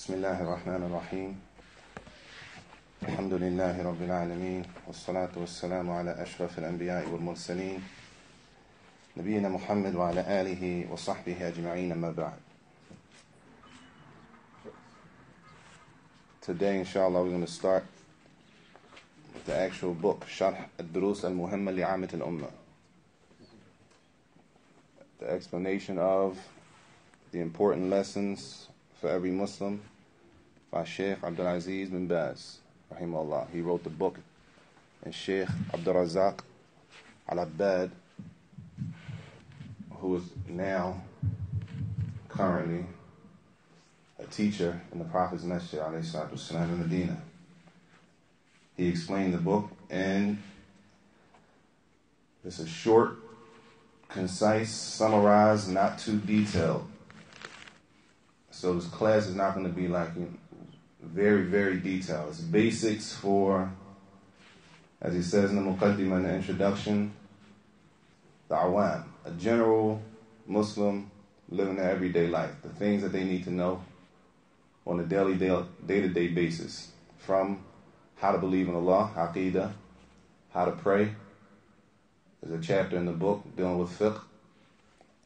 بسم الله الرحمن الرحيم الحمد لله رب العالمين والصلاة والسلام على أشرف الأنبياء والمرسلين نبينا محمد وعلى آله وصحبه أجمعين أما بعد. Today inshallah we're going to start with the actual book شرح الدروس المهمة لعامة الأمة, the explanation of the important lessons for every Muslim by Sheikh Abdul Aziz bin Baz rahimahullah. He wrote the book, and Sheikh Abdul Razak Al-Abbad, who is now currently a teacher in the Prophet's Masjid alayhi salatu wasalam in Medina. He explained the book, and it's a short, concise, summarized, not too detailed. So this class is not going to be like very, very detailed. It's basics for, as he says in the Muqaddimah, in the introduction, the awam, a general Muslim living their everyday life, the things that they need to know on a daily, day-to-day basis, from how to believe in Allah, aqidah, how to pray. There's a chapter in the book dealing with fiqh,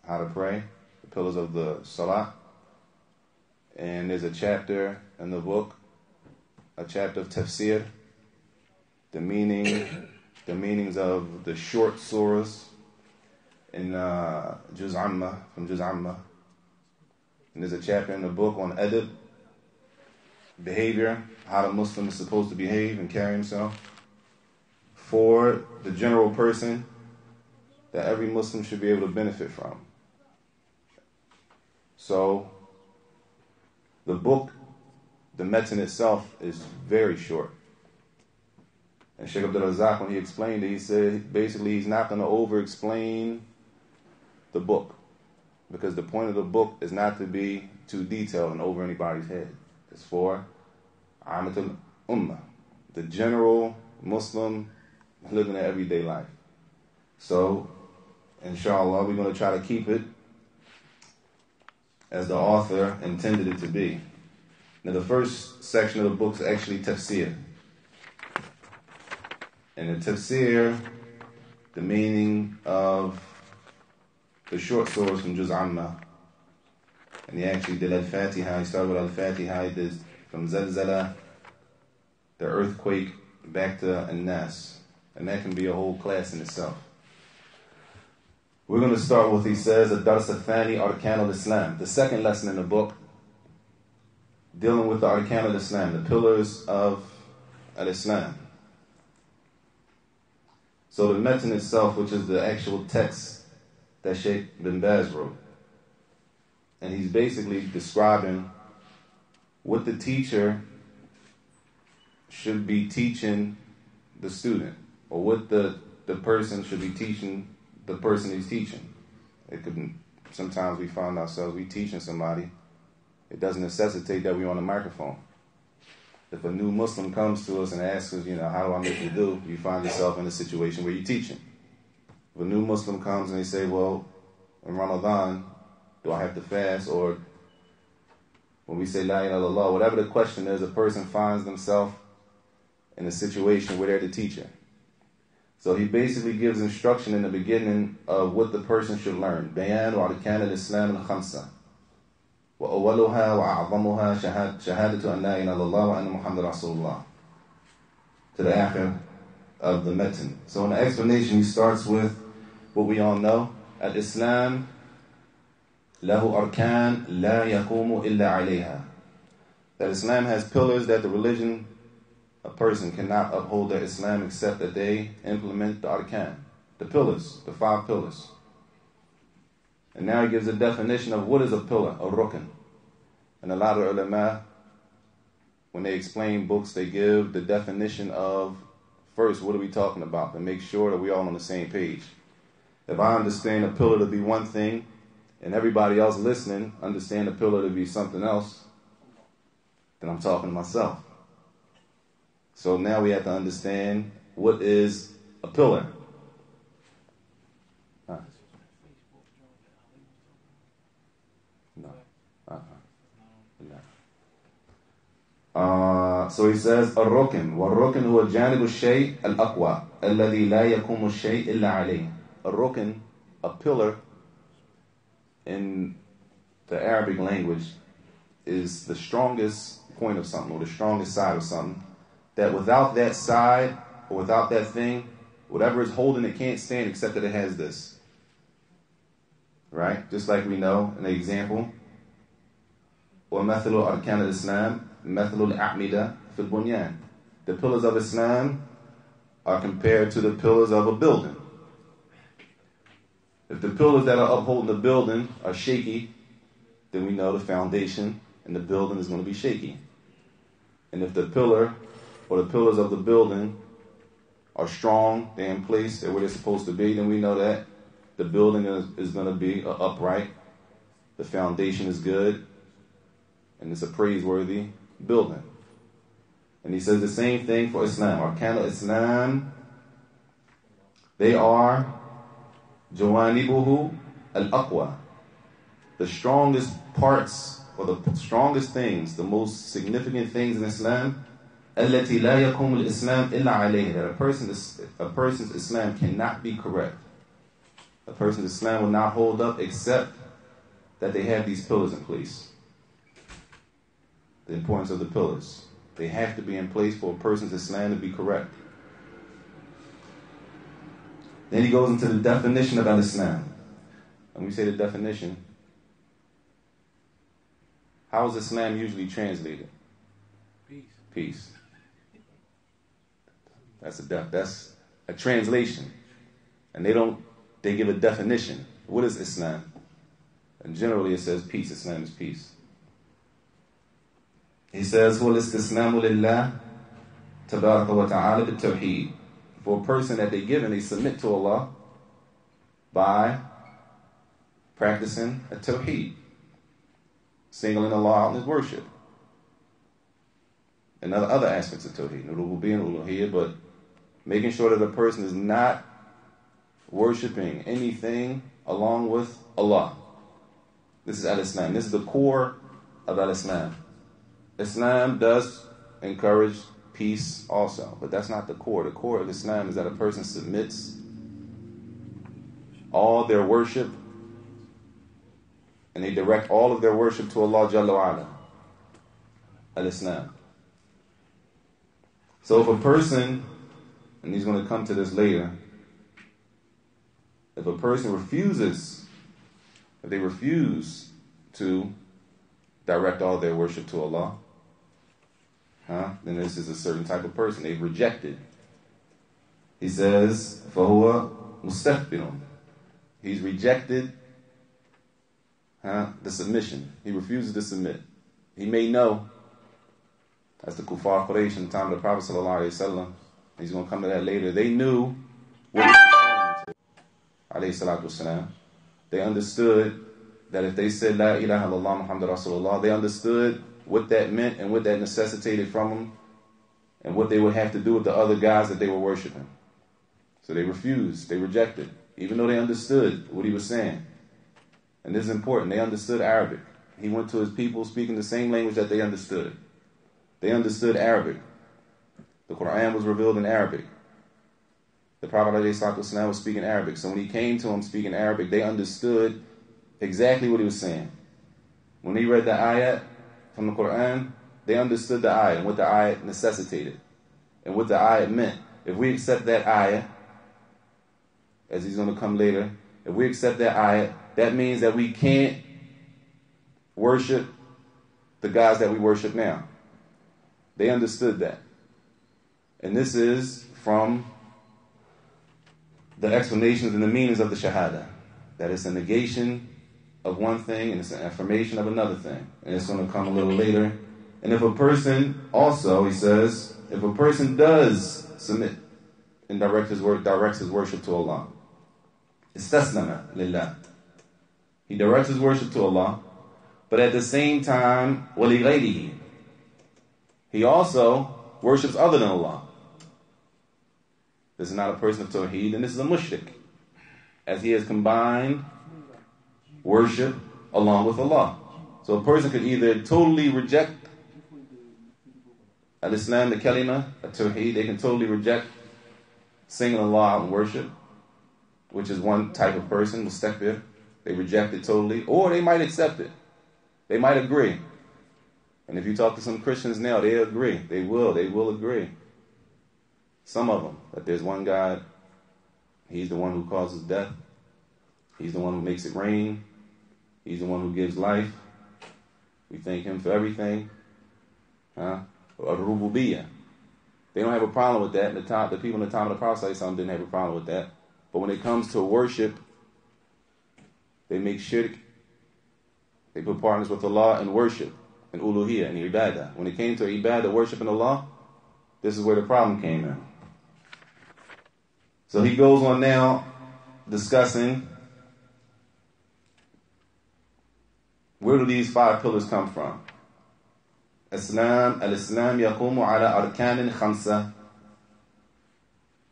how to pray, the pillars of the salah. And there's a chapter in the book, a chapter of tafsir, the meanings of the short surahs in Juz Amma, from Juz Amma. And there's a chapter in the book on adab, behavior, how the Muslim is supposed to behave and carry himself for the general person that every Muslim should be able to benefit from. So the book, the metin itself, is very short. And Sheikh Abdul Razak, when he explained it, he said basically he's not going to over-explain the book, because the point of the book is not to be too detailed and over anybody's head. It's for Amatul Ummah, the general Muslim living their everyday life. So, inshallah, we're going to try to keep it as the author intended it to be. Now, the first section of the book is actually tafsir. And the tafsir, the meaning of the short surahs from Juz Amma. And he actually did Al-Fatiha. He started with Al-Fatiha. He did from Zalzala, the earthquake, back to An-Nas. And that can be a whole class in itself. We're going to start with, he says, Ad-Dars Al-Thani, Arkan al-Islam. The second lesson in the book, dealing with the Arkan al-Islam, the pillars of al-Islam. So the metin itself, which is the actual text that Sheikh bin Baz wrote, and he's basically describing what the teacher should be teaching the student, or what the person should be teaching the person he's teaching. It could, sometimes we find ourselves, we teaching somebody, it doesn't necessitate that we're on a microphone. If a new Muslim comes to us and asks us, how do I make wudu, you find yourself in a situation where you're teaching. If a new Muslim comes and they say, well, in Ramadan, do I have to fast? Or when we say La ilaha illallah, whatever the question is, a person finds themselves in a situation where they're the teacher. So he basically gives instruction in the beginning of what the person should learn. Bayan wa arkan al-Islam al-khamsa. Wa awwaluha wa a'zamuha shahadatu an la ilaha illallah wa anna Muhammad Rasulullah. To the akhir of the metin. So in the explanation he starts with what we all know. Al-Islam lahu arkan la yaqumu illa alayha. That Islam has pillars that the religion, a person cannot uphold their Islam except that they implement the arkan, the pillars, the 5 pillars. And now he gives a definition of what is a pillar, a rukn. And a lot of ulama, when they explain books, they give the definition of, first, what are we talking about, to make sure that we're all on the same page. If I understand a pillar to be one thing, and everybody else listening understand a pillar to be something else, then I'm talking to myself. So now we have to understand what is a pillar. No. No. So he says, الركن والركن هو جانب الشيء الأقوى الذي لا يقوم الشيء إلا عليه. الركن, a pillar in the Arabic language, is the strongest point of something, or the strongest side of something, that without that side or without that thing, whatever is holding it can't stand except that it has this. Right? Just like we know, an example, وَمَثَلُ أَرْكَانِ الْإِسْلَامِ مَثَلُ الْأَعْمِدَةِ فِي الْبُنْيَانِ. The pillars of Islam are compared to the pillars of a building. If the pillars that are upholding the building are shaky, then we know the foundation and the building is going to be shaky. And if the pillar or the pillars of the building are strong, they're in place, they're where they're supposed to be, then we know that the building is going to be upright, the foundation is good, and it's a praiseworthy building. And he says the same thing for Islam. Arkan al-Islam, they are jawanibuhu al-aqwa, the strongest parts, or the strongest things, the most significant things in Islam, التي لا يقوم الإسلام إلا عليه, that a person's Islam cannot be correct. A person's Islam will not hold up except that they have these pillars in place. The importance of the pillars. They have to be in place for a person's Islam to be correct. Then he goes into the definition of Al-Islam. When we say the definition, how is Islam usually translated? Peace. Peace. That's a translation. And they give a definition. What is Islam? And generally it says peace. Islam is peace. He says, هو الاستسلام لله تبارك وتعالى بالتوحيد. For a person that they give and they submit to Allah by practicing a tawheed, singling Allah out in His worship, and other aspects of tawheed, rububiyyah and uluhiyyah, but making sure that a person is not worshiping anything along with Allah. This is Al-Islam. This is the core of Al-Islam. Islam does encourage peace also, but that's not the core. The core of Islam is that a person submits all their worship and they direct all of their worship to Allah Jalla wa Ala. Al-Islam. So if a person, and he's going to come to this later, if a person refuses, if they refuse to direct all their worship to Allah, then this is a certain type of person. They've rejected. He says, فَهُوَ مُسْتَكْبِرٌ. He's rejected the submission. He refuses to submit. He may know, as the Kuffar Quraysh in the time of the Prophet ﷺ, he's going to come to that later, they knew what he was referring to, ﷺ. They understood that if they said, La ilaha illallah Muhammad Rasulullah, they understood what that meant and what that necessitated from them and what they would have to do with the other gods that they were worshiping. So they refused, they rejected, even though they understood what he was saying. And this is important, they understood Arabic. He went to his people speaking the same language that they understood. They understood Arabic. The Quran was revealed in Arabic. The Prophet ﷺ was speaking Arabic. So when he came to him speaking Arabic, they understood exactly what he was saying. When he read the ayat from the Quran, they understood the ayat and what the ayat necessitated and what the ayat meant. If we accept that ayat, as he's going to come later, if we accept that ayat, that means that we can't worship the gods that we worship now. They understood that. And this is from the explanations and the meanings of the Shahadah. That it's a negation of one thing and it's an affirmation of another thing. And it's going to come a little later. And if a person also, he says, if a person does submit and directs his worship to Allah, istaslama lillah. He directs his worship to Allah, but at the same time, وَلِغَيْرِهِ. He also worships other than Allah. This is not a person of Tawheed, and this is a mushrik, as he has combined worship along with Allah. So a person could either totally reject Al-Islam, the kalima, at-tawheed, they can totally reject singling Allah out in worship, which is one type of person, mustakbir. They reject it totally, or they might accept it. They might agree. And if you talk to some Christians now, they agree. They will agree. Some of them, that there's one God, He's the one who causes death. He's the one who makes it rain. He's the one who gives life. We thank Him for everything. Rububiyyah. They don't have a problem with that. The people in the time of the Prophet didn't have a problem with that. But when it comes to worship, they make shirk. They put partners with Allah in worship, in uluhiyyah, in ibadah. When it came to ibadah, worshiping Allah, this is where the problem came in. So he goes on now discussing where do these 5 pillars come from. Al-Islam yaqumu ala arkanin khamsa.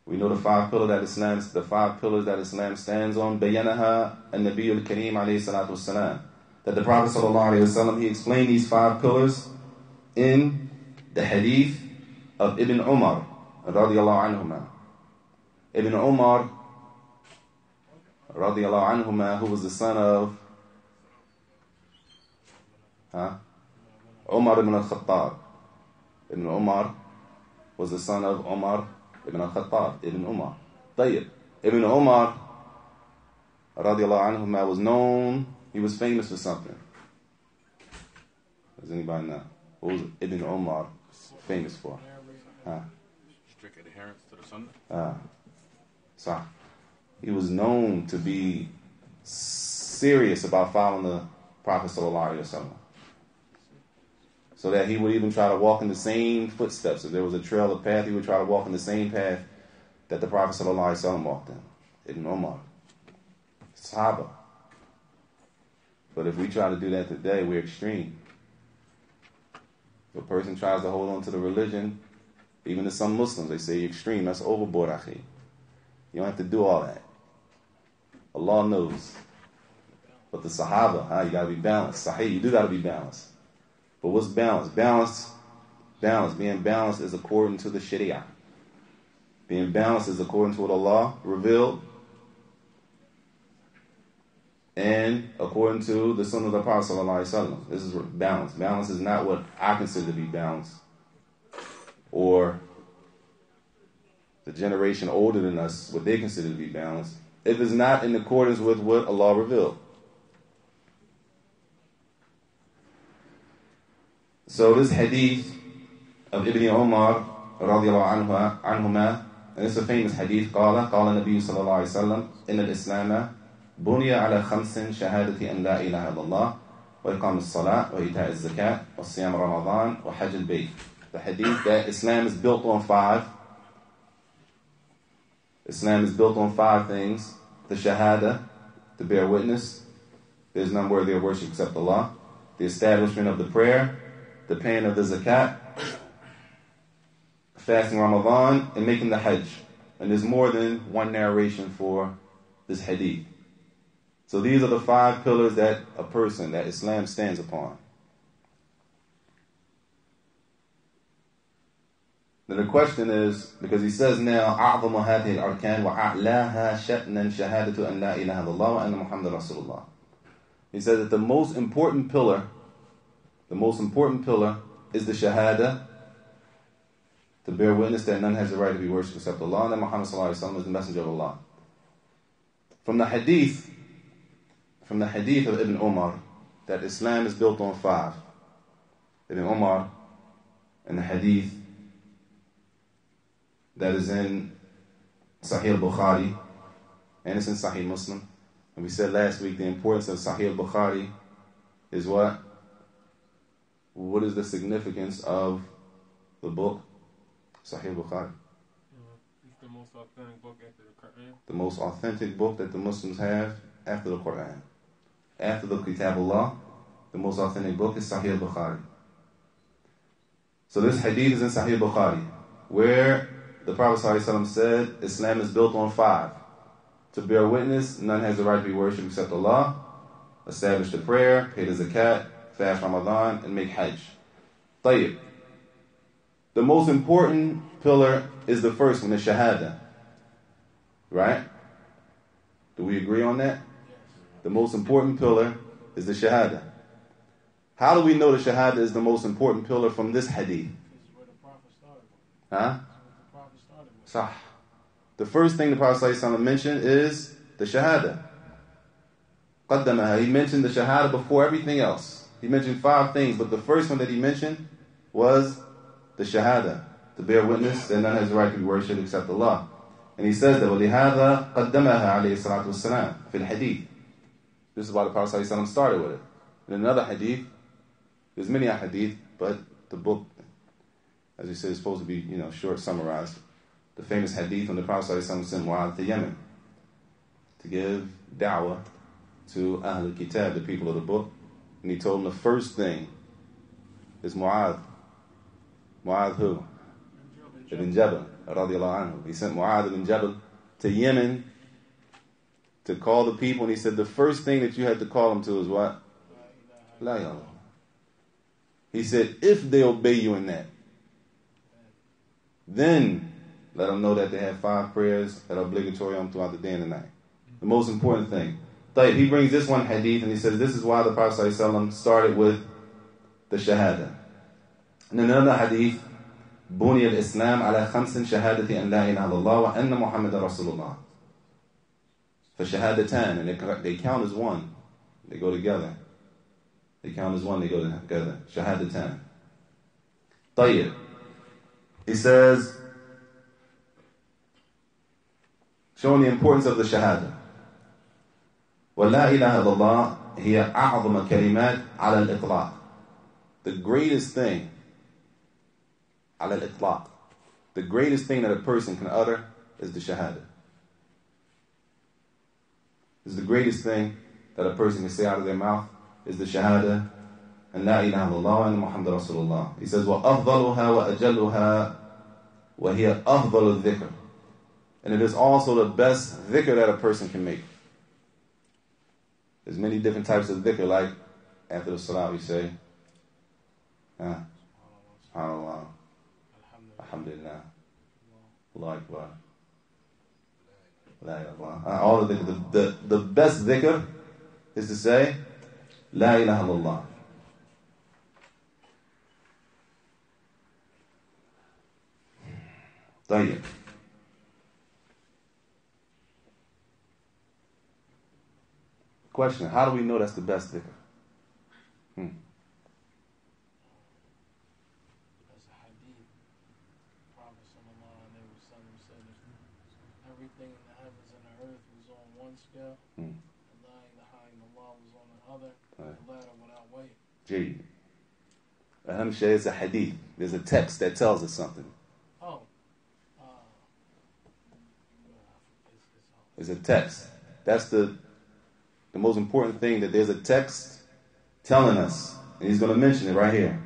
We know the 5 pillars that Islam stands on. Bayanaha an-Nabiy al-Kareem alayhi salatu wassalam. That the Prophet sallallahu alayhi wasallam, he explained these 5 pillars in the hadith of Ibn Umar radiyallahu anhuma. Ibn Umar radiyallahu anhuma, who was the son of Umar ibn al-Khattab. Ibn Umar was the son of Umar ibn al-Khattab, Ibn Umar. Tayyib. Ibn Umar radiyallahu anhuma was known, he was famous for something. Does anybody know? What was Ibn Umar famous for? Strict adherence to the sunnah. So he was known to be serious about following the Prophet sallallahu alaihi wasallam. So that he would even try to walk in the same footsteps. If there was a trail or path, he would try to walk in the same path that the Prophet sallallahu alaihi wasallam walked in. Ibn Umar. Sahaba. But if we try to do that today, we're extreme. If a person tries to hold on to the religion, even to some Muslims, they say you're extreme. That's overboard, akhi. You don't have to do all that. Allah knows. But the Sahaba, you got to be balanced. Sahih, you do got to be balanced. But what's balance? Balance. Being balanced is according to the Sharia. Being balanced is according to what Allah revealed and according to the Sunnah of the Prophet sallallahu alaihi wasallam. This is balance. Balance is not what I consider to be balance, or the generation older than us, what they consider to be balanced, if it's not in accordance with what Allah revealed. So this hadith of Ibn Umar radiyallahu anhuma, and it's a famous hadith, قال النبي صلى الله عليه وسلم إن الإسلام بني على 5 شهادة أن لا إله إلا الله وإقام الصلاة وإيتاء الزكاة وصيام رمضان وحج البيت. The hadith that Islam is built on 5. Islam is built on 5 things. The Shahadah, to bear witness, there's none worthy of worship except Allah. The establishment of the prayer, the paying of the zakat, fasting Ramadan, and making the hajj. And there's more than one narration for this hadith. So these are the 5 pillars that a person, that Islam stands upon. Then the question is, because he says now, أعظم هذه الأركان وأعلاها شأنا شهادة أن لا إله إلا الله وأن محمد رسول الله. He says that the most important pillar is the Shahadah, to bear witness that none has the right to be worshipped except Allah, and that Muhammad sallallahu alaihi wasallam is the messenger of Allah. From the hadith of Ibn Umar, that Islam is built on 5. Ibn Umar, and the hadith that is in Sahih al-Bukhari, and it's in Sahih Muslim. And we said last week the importance of Sahih al-Bukhari is what? What is the significance of the book Sahih al-Bukhari? It's the most authentic book after the Quran. The most authentic book that the Muslims have after the Quran. After the Kitabullah, the most authentic book is Sahih al-Bukhari. So this hadith is in Sahih al-Bukhari, where the Prophet ﷺ said, Islam is built on 5. To bear witness, none has the right to be worshipped except Allah. Establish the prayer, pay the zakat, fast Ramadan, and make hajj. Tayyib. the most important pillar is the first one, the Shahadah. Right? Do we agree on that? The most important pillar is the Shahadah. How do we know the Shahadah is the most important pillar from this hadith? Huh? Sah. The first thing the Prophet ﷺ mentioned is the Shahadah. قدمها. He mentioned the Shahadah before everything else. He mentioned 5 things, but the first one that he mentioned was the Shahadah, to bear witness that none has the right to be worshipped except Allah. And he says that وَلِهَذَا قَدَّمَهَا عَلَيْهِ الصَّلَاةُ وَالسَّلَامُ فِي الْحَدِيثِ. This is why the Prophet ﷺ started with it. In another hadith, there's many hadith, but the book, as you said, is supposed to be, short, summarized. The famous hadith when the Prophet ﷺ sent Mu'adh to Yemen to give da'wah to Ahl al-Kitab, the people of the book. And he told them the first thing is Mu'adh. Mu'adh who? Ibn Jabal, radiallahu anhu. He sent Mu'adh ibn Jabal to Yemen to call the people, and he said the first thing that you had to call them to is what? La ilaha. He said, if they obey you in that, then let them know that they have 5 prayers that are obligatory on throughout the day and the night. The most important thing. He brings this one hadith and he says this is why the Prophet ﷺ started with the Shahadah. And in another hadith, بُنِيَ الْإِسْلَامِ عَلَى خَمْسٍ شَهَادَةِ أَنْ لَا إِلَهَ إِلَّا اللَّهُ وَأَنَّ مُحَمَّدًا رَسُولُ اللَّهِ. For Shahadatan, and they count as one. They go together. They count as one, they go together. Shahadatan. طيب. He says, showing the importance of the Shahada. وَلَا إِلَهَ إِلَّا اللَّهِ هِيَ أَعْظَمَ كَلِمَاتٍ عَلَى الْإِطْلَاقِ. The greatest thing, على الإطلاق, the greatest thing that a person can utter is the Shahada. Is the greatest thing that a person can say out of their mouth is the Shahada, and La ilaha illallah and Muhammad Rasulullah. He says, وَأَفْضَلُهَا وَأَجَلُّهَا وَهِيَ أَفْضَلُ الذِّكْرِ. And it is also the best dhikr that a person can make. There's many different types of dhikr, like after the salah we say, SubhanAllah, Alhamdulillah, Allah Akbar, La ilaha illallah. All of the best dhikr is to say, La ilaha illallah. طيب. Question, how do we know that's the best dhikr? That's a hadith. Prophet sallallahu alaihi wasallam said everything in the heavens and the earth was on one scale, and La ilaha illallah was on the other, the latter without weight. Gee. Aham Shay is a hadith. There's a text that tells us something. It's a text. That's the most important thing, that there's a text telling us. And he's going to mention it right here.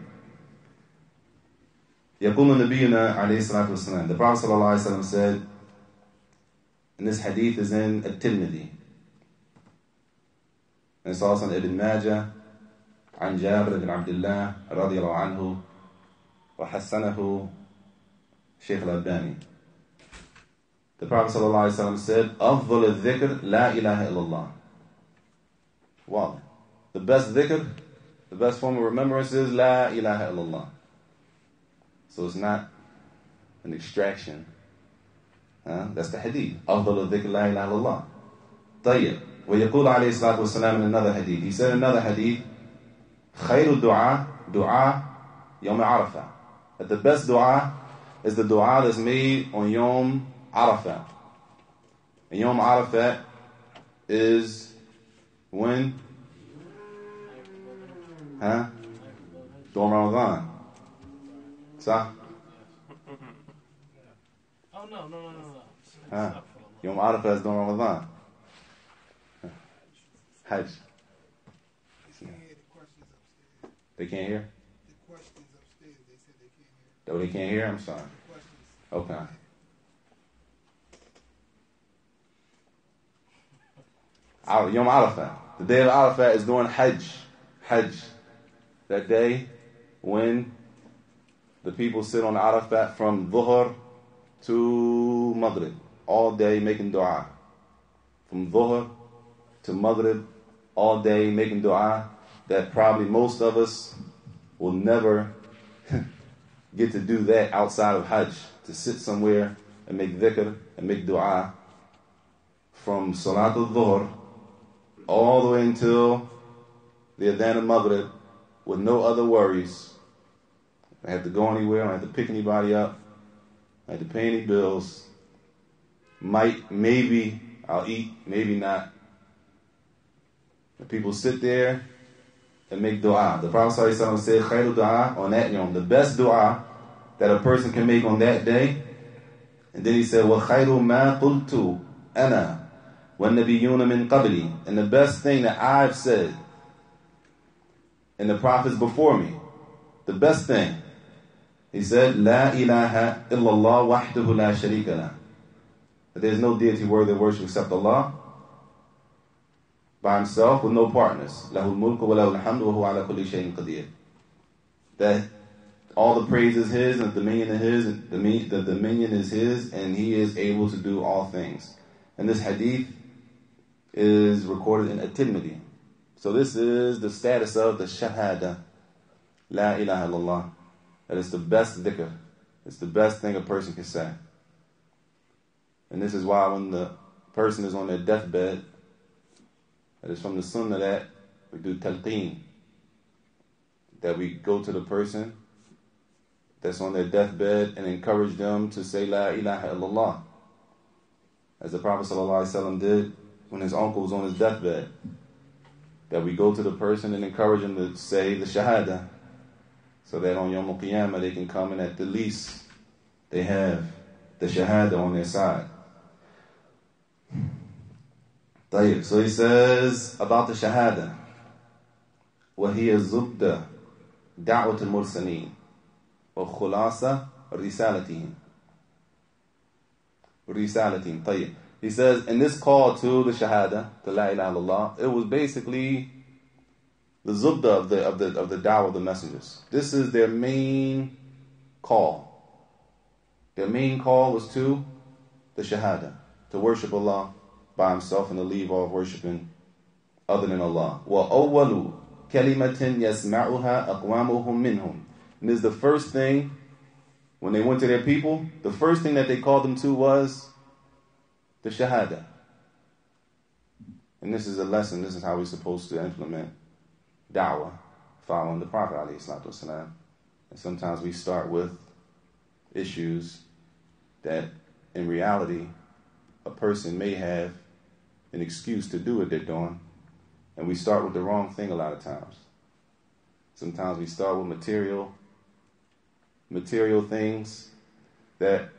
يقول نبينا عليه الصلاة والسلام. The Prophet sallallahu alaihi wasallam said, and this hadith is in At-Tirmidhi. And it's also in Ibn Majah, عن جابر بن عبد الله رضي الله عنه وحسنه شيخ الألباني. The Prophet ﷺ said, أفضل الذكر لا إله إلا الله. Wow. The best dhikr, the best form of remembrance is La ilaha illallah. So it's not an extraction. That's the hadith. أفضل الذكر لا إله إلا الله. طيب. ويقول عليه الصلاة والسلام in another hadith. He said in another hadith, خير الدعاء دعاء يوم عرفة. That the best dua is the dua that's made on Yom Arafat. And Yom Arafat is when? During Ramadan. Sah? Oh, no. Yom Arafat is during Ramadan. Hajj. They can't hear? The questions upstairs, they said they can't hear. Oh, they can't hear? I'm sorry. Okay. Yom Arafat. The day of Arafat is during Hajj. That day when the people sit on Arafat from Dhuhr to Maghrib, all day making dua. From Dhuhr to Maghrib, all day making dua, that probably most of us will never get to do that outside of Hajj, to sit somewhere and make dhikr and make dua from Salatul Dhuhr all the way until the Adhan of Maghrib with no other worries. I don't have to go anywhere, I don't have to pick anybody up, I don't have to pay any bills. Maybe I'll eat, maybe not. And people sit there and make dua. The Prophet ﷺ said, khairu dua on that yom, the best dua that a person can make on that day. And then he said, wa khairu ma qultu ana wa nabiyyuna min qabli. And the best thing that I've said and the prophets before me, the best thing, he said, la ilaha illallah wahdahu la sharika lah. That there's no deity worthy of worship except Allah, by himself with no partners. Lahul mulku wa lahul hamdu wa huwa ala kulli shay'in qadir. That all the praise is his, and the dominion is his, and the dominion is his, and he is able to do all things. And this hadith is recorded in At-Tirmidhi. So this is the status of the Shahadah, La ilaha illallah. That is the best dhikr. It's the best thing a person can say. And this is why when the person is on their deathbed, it is from the sunnah that we do talqeen, that we go to the person that's on their deathbed and encourage them to say La ilaha illallah, as the Prophet ﷺ did when his uncle was on his deathbed. That we go to the person and encourage him to say the Shahadah, so that on Yawm al-Qiyamah they can come and at the least they have the Shahadah on their side. So he says about the Shahadah, وَهِيَ الزُّبْدَ دَعْوَةُ الْمُرْسَلِينَ وَخُلَاصَ رِسَالَتِهِمْ. طيب. He says, in this call to the Shahadah, to La ilaha illallah, it was basically the zubda of the da'wah of the messengers. This is their main call. Their main call was to the Shahadah, to worship Allah by himself and to leave off worshiping other than Allah. وَأَوَّلُ كَلِمَةٍ يَسْمَعُهَا أَقْوَامُهُم مِّنْهُمْ. And this is the first thing, when they went to their people, the first thing that they called them to was the Shahadah. And this is a lesson, this is how we're supposed to implement da'wah, following the Prophet ﷺ. And sometimes we start with issues that in reality a person may have an excuse to do what they're doing, and we start with the wrong thing a lot of times. Sometimes we start with material things that,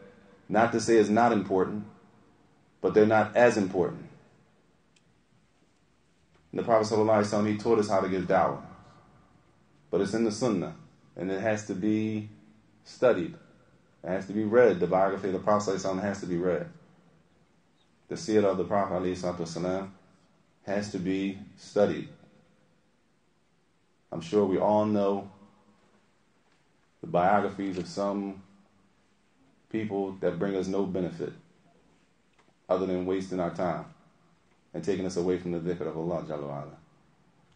not to say is not important, but they're not as important. And the Prophet ﷺ, he taught us how to give da'wah, but it's in the sunnah, and it has to be studied. It has to be read. The biography of the Prophet ﷺ has to be read. The seerah of the Prophet ﷺ has to be studied. I'm sure we all know the biographies of some people that bring us no benefit other than wasting our time and taking us away from the dhikr of Allah Jalla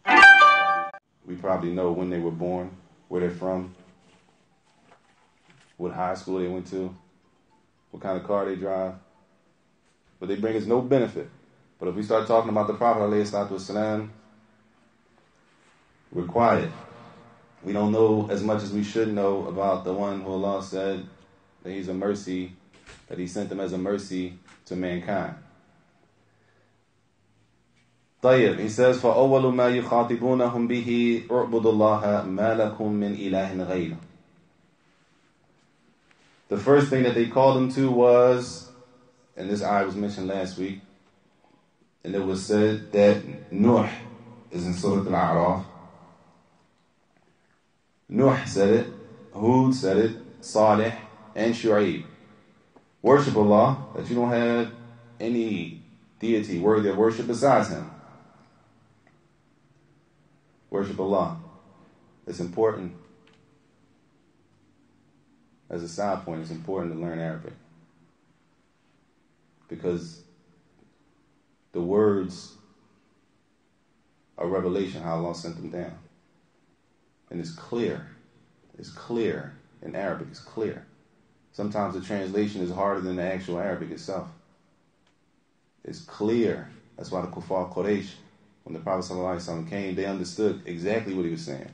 wa'ala. We probably know when they were born, where they're from, what high school they went to, what kind of car they drive, but they bring us no benefit. But if we start talking about the Prophet ﷺ, we're quiet. We don't know as much as we should know about the one who Allah said that he's a mercy, that he sent him as a mercy to mankind. طيب, he says, فَأَوَّلُ مَا يُخَاطِبُونَهُمْ بِهِ اُعْبُدُ اللَّهَ مَا لَكُمْ مِنْ إِلَهٍ غَيْرُهُ. The first thing that they called him to was, and this ayah was mentioned last week, and it was said that Nuh is in Surah Al-A'raf. Nuh said it, Hud said it, Salih, and Shu'aib. Worship Allah, that you don't have any deity worthy of worship besides him. Worship Allah. It's important. as a side point, it's important to learn Arabic. Because the words are revelation, how Allah sent them down. And it's clear. It's clear. In Arabic, it's clear. Sometimes the translation is harder than the actual Arabic itself. It's clear. That's why the Kuffar Quraysh, when the Prophet ﷺ came, they understood exactly what he was saying.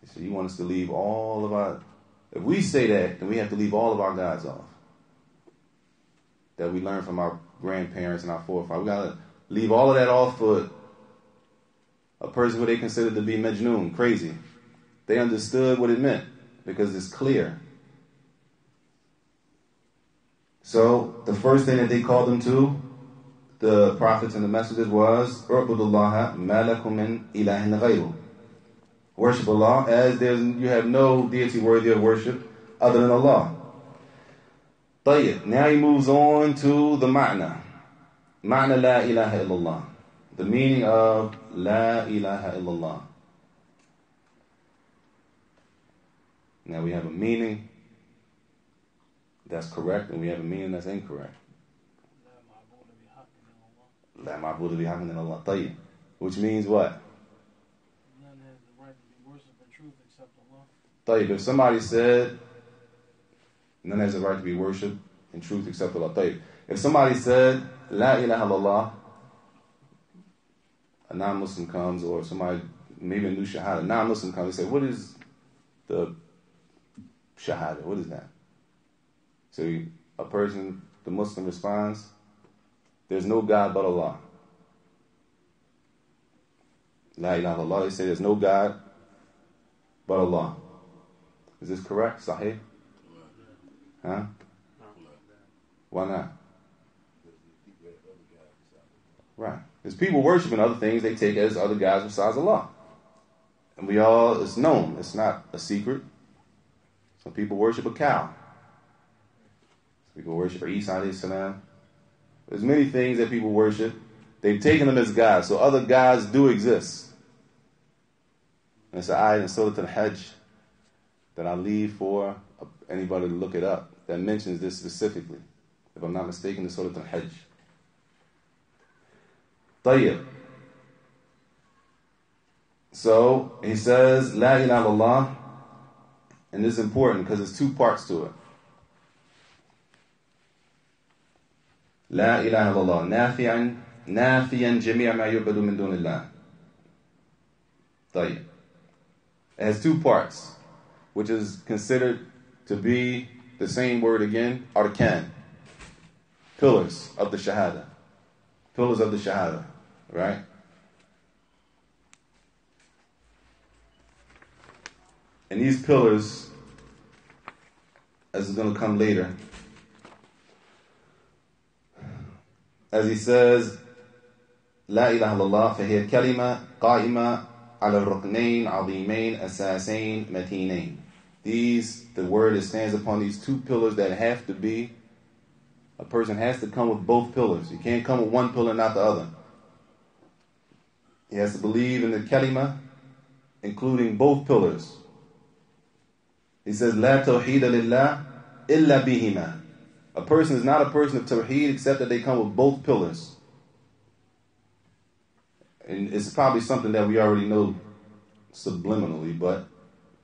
He said, you want us to leave all of our... If we say that, then we have to leave all of our gods off. That we learned from our grandparents and our forefathers. We got to leave all of that off for a person who they considered to be majnoon, crazy. They understood what it meant because it's clear. So the first thing that they called them to, the prophets and the messengers, was "U'budullaha ma lakum min ilahin ghayruh." Worship Allah as you have no deity worthy of worship other than Allah. طيب. Now he moves on to the ma'na. Ma'na la ilaha illallah. The meaning of la ilaha illallah. Now we have a meaning that's correct and we have a meaning that's incorrect. La ma'budu bihaqqin illallah. طيب. Which means what? None has the right to be worshipped in truth except Allah. طيب. If somebody said none has the right to be worshipped in truth except Allah. طيب. If somebody said la ilaha illallah, a non-Muslim comes, or somebody, maybe a new Shahadah, a non-Muslim comes, they say, what is the Shahadah? What is that? So a person, the Muslim responds, there's no God but Allah. La ilaha illallah, they say there's no God but Allah. Is this correct? Sahih? Huh? Why not? Right. There's people worshiping other things they take as other gods besides Allah. And it's known. It's not a secret. Some people worship a cow. Some people worship Isa alayhi salam. There's many things that people worship. They've taken them as gods. So other gods do exist. And it's an ayah in Surah Al-Hajj that I leave for anybody to look it up that mentions this specifically. If I'm not mistaken, it's Surah Al-Hajj. طيب. So he says, La ilaha illallah, and this is important because there's two parts to it. La ilaha illallah, nafiyan jami'a ma yu'badu min dunillah. طيب. It has two parts, which is considered to be the same word again, arkan, pillars of the Shahadah. Pillars of the Shahadah, right? And these pillars, as is going to come later, as he says, La ilaha illallah, فهي كلمة قائمة على الركنين عظيمين أساسين متينين. The word stands upon these two pillars that have to be, a person has to come with both pillars. You can't come with one pillar and not the other. He has to believe in the kalima, including both pillars. He says, La tawheeda lillah illa bihima. A person is not a person of tawheed except that they come with both pillars. And it's probably something that we already know subliminally, but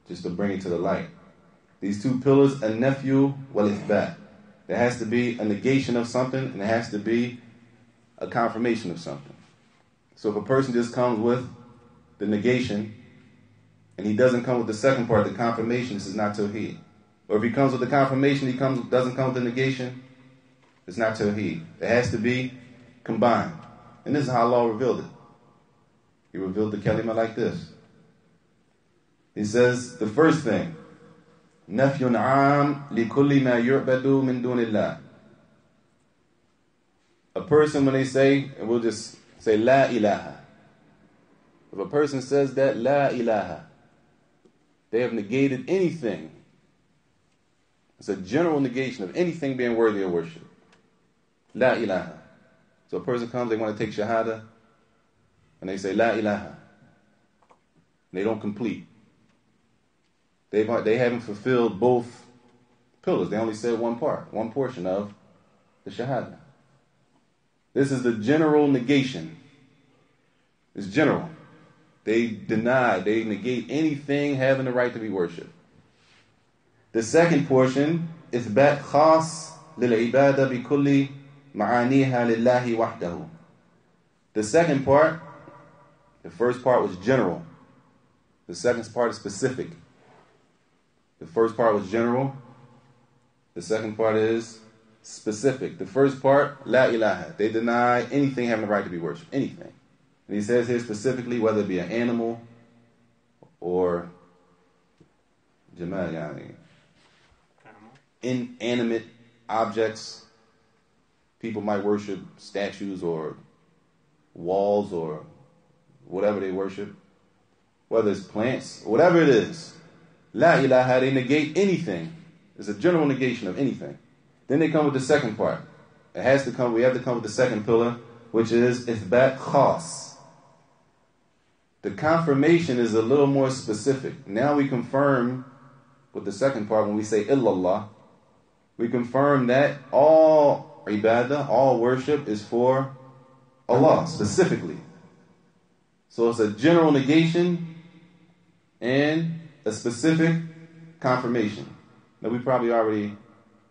just to bring it to the light. These two pillars, an-nafyu wal-ithbat. There has to be a negation of something, and there has to be a confirmation of something. So if a person just comes with the negation, and he doesn't come with the second part, the confirmation, this is not tawheed. Or if he comes with the confirmation, doesn't come with the negation, it's not tawheed. It has to be combined. And this is how Allah revealed it. He revealed the kalima like this. He says, the first thing, نفي عام لكل ما يعبد من دون الله. A person, when they say, and we'll just say La ilaha. If a person says that, La ilaha, they have negated anything. It's a general negation of anything being worthy of worship. La ilaha. So a person comes, they want to take Shahadah, and they say La ilaha. They don't complete. They haven't fulfilled both pillars. They only said one portion of the Shahadah. This is the general negation. It's general. They negate anything having the right to be worshipped. The second portion is إثبات خاص للعبادة بكل معانيها لله وحده. The second part, the first part was general. The second part is specific. The first part was general. The second part is specific. The first part, La ilaha. They deny anything having the right to be worshipped. Anything. And he says here specifically, whether it be an animal or jamal, yani, inanimate objects. People might worship statues or walls or whatever they worship. Whether it's plants, whatever it is. La ilaha, they negate anything. It's a general negation of anything. Then they come with the second part. We have to come with the second pillar, which is ithbat khas. The confirmation is a little more specific. Now we confirm with the second part when we say illallah. We confirm that all ibadah, all worship is for Allah specifically. So it's a general negation and a specific confirmation. Now we probably already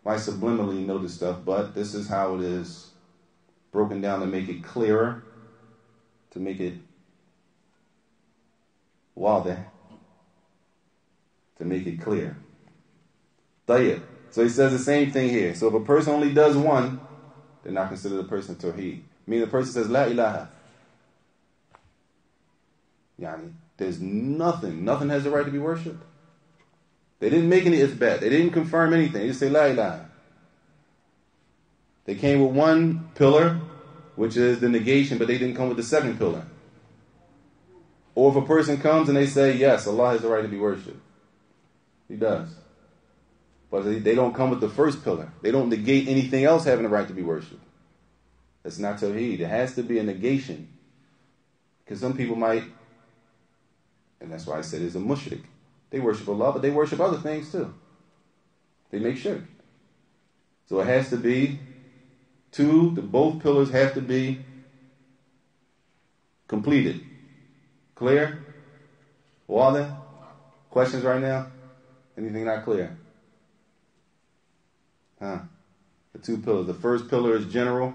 might subliminally know this stuff, but this is how it is broken down to make it clearer, to make it wadah, to make it clear. Tayyib. So he says the same thing here. So if a person only does one, they're not considered a person tawheed. Meaning the person says La ilaha. Yani, there's nothing has the right to be worshipped. They didn't make any ithbat. They didn't confirm anything. They just say La ilaha. They came with one pillar, which is the negation, but they didn't come with the second pillar. Or if a person comes and they say, yes, Allah has the right to be worshipped. He does. But they don't come with the first pillar. They don't negate anything else having the right to be worshipped. That's not tawheed. It has to be a negation. Because some people might, and that's why I said it's a mushrik. They worship Allah, but they worship other things too. They make shirk. So it has to be both pillars have to be completed. Clear? Wadah? Questions right now? Anything not clear? The two pillars. The first pillar is general,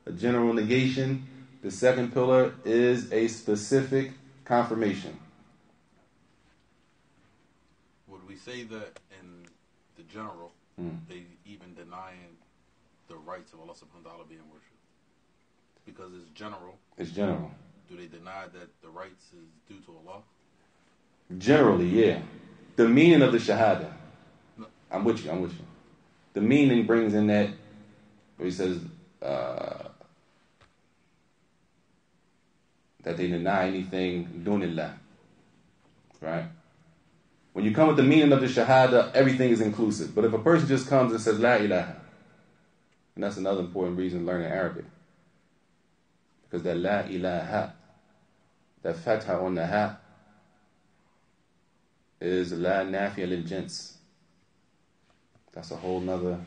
a general negation. The second pillar is a specific confirmation. Would we say that in the general, they even denying the rights of Allah subhanahu wa ta'ala being worshipped? Because it's general. It's general. Do they deny that the rights is due to Allah? Generally, yeah. The meaning of the Shahadah. No. I'm with you. The meaning brings in that, where he says that they deny anything dunillah. Right? When you come with the meaning of the Shahada, everything is inclusive. But if a person just comes and says La ilaha, and that's another important reason learning Arabic. Because that La ilaha, that fatha on the ha, is La nafiya lil jins. That's a whole nother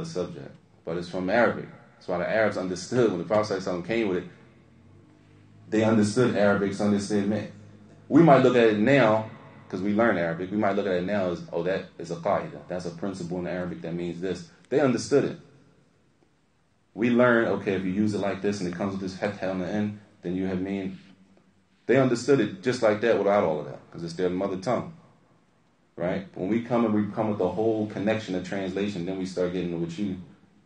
subject. But it's from Arabic. That's why the Arabs understood when the Prophet ﷺ came with it. They understood Arabic, so understood me. We might look at it now, because we learn Arabic, we might look at it now as, oh, that is a qaida. That's a principle in Arabic that means this. They understood it. We learn, okay, if you use it like this and it comes with this fatha on the end, then you have mean. They understood it just like that without all of that, because it's their mother tongue. Right? When we come with the whole connection of translation, then we start getting to what you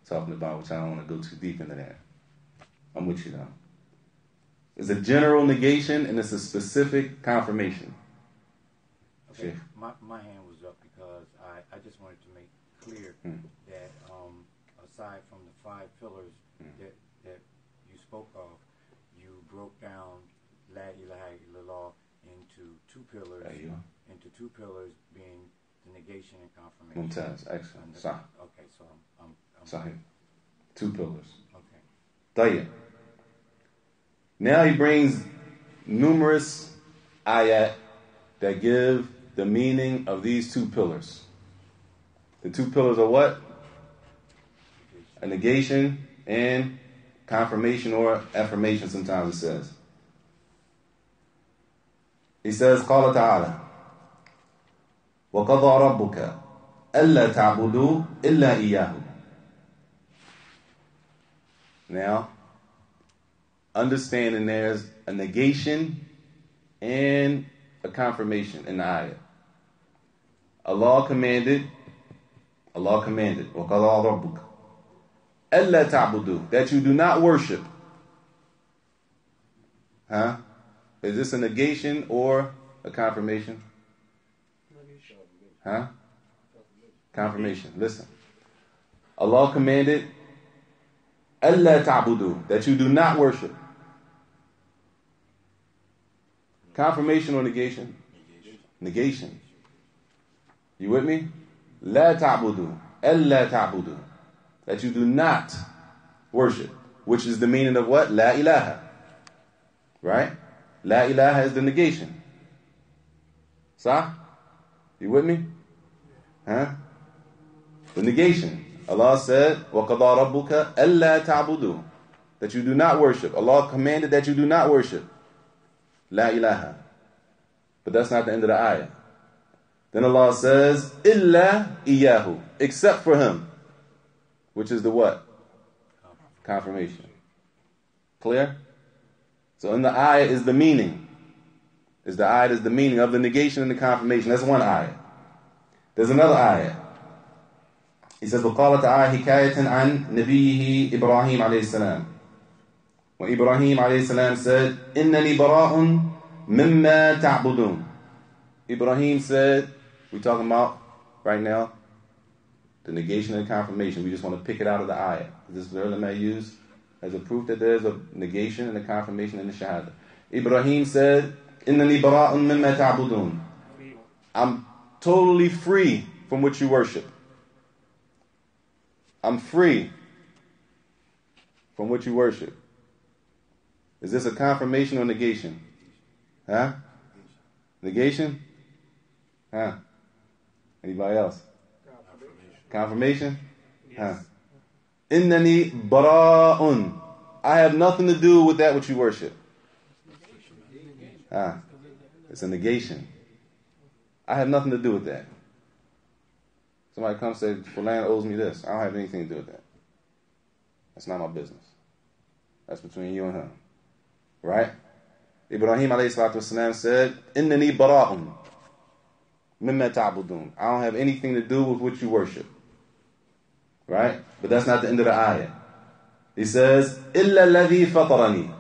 talking about, which I don't want to go too deep into that. I'm with you now. It's a general negation and it's a specific confirmation. Okay, my hand was up because I just wanted to make clear that aside from the 5 pillars that you spoke of, you broke down La ilaha illallah into 2 pillars. There you are. Into 2 pillars being the negation and confirmation. Mumtaz, excellent. Sahih. Okay, so I'm Sahih. 2 pillars. Okay. Tayyib. Now he brings numerous ayat that give the meaning of these two pillars. The two pillars are what? A negation and confirmation or affirmation, sometimes it says. He says, قال تعالى وَقَضَى رَبُّكَ أَلَّا تَعْبُدُوا إِلَّا إِيَّاهُ. Now, understanding there's a negation and a confirmation in the ayah. Allah commanded, وَقَضَى رَبُّكَ أَلَّا تَعْبُدُوا, that you do not worship. Is this a negation or a confirmation? Confirmation. Listen. Allah commanded, أَلَّا تَعْبُدُوا, that you do not worship. Confirmation or negation? Negation. You with me? لَا تَعْبُدُوا أَلَّا تَعْبُدُوا, that you do not worship, which is the meaning of what? La ilaha. Right? La ilaha is the negation. Sah? You with me? The negation. Allah said, وَقَضَى رَبُّكَ أَلَّا تَعْبُدُوا, that you do not worship. Allah commanded that you do not worship. La ilaha. But that's not the end of the ayah. Then Allah says, إِلَّا إِيَّاهُ, except for Him. Which is the what? Confirmation. Clear? So in the ayah is the meaning. Is the ayah is the meaning of the negation and the confirmation. That's one ayah. There's another ayah. He says, وَقَالَ تَعَالَى حِكَايَةً عَنْ نَبِيِّهِ إِبْرَاهِيمَ عَلَيْهِ السَّلَامِ. When Ibrahim alayhi salam said, إِنَّنِي بَرَاءٌ مِمَّا تَعْبُدُونَ. Ibrahim said, we're talking about right now the negation and confirmation. We just want to pick it out of the ayah. This is the ulama used as a proof that there's a negation and a confirmation in the Shahadah. Ibrahim said, إِنَّنِي بَرَاءٌ مِمَّا تَعْبُدُونَ. I'm totally free from what you worship. I'm free from what you worship. Is this a confirmation or negation? Negation? Anybody else? Confirmation? Yes. Innani bara'un. I have nothing to do with that which you worship. It's a negation. I have nothing to do with that. Somebody comes and says, Fulan owes me this. I don't have anything to do with that. That's not my business. That's between you and him. Right? Ibrahim alayhi salatu wasalam said, Innani bara'un mimma ta'budun. I don't have anything to do with what you worship. Right? But that's not the end of the ayah. He says, Illa alladhi fatarani.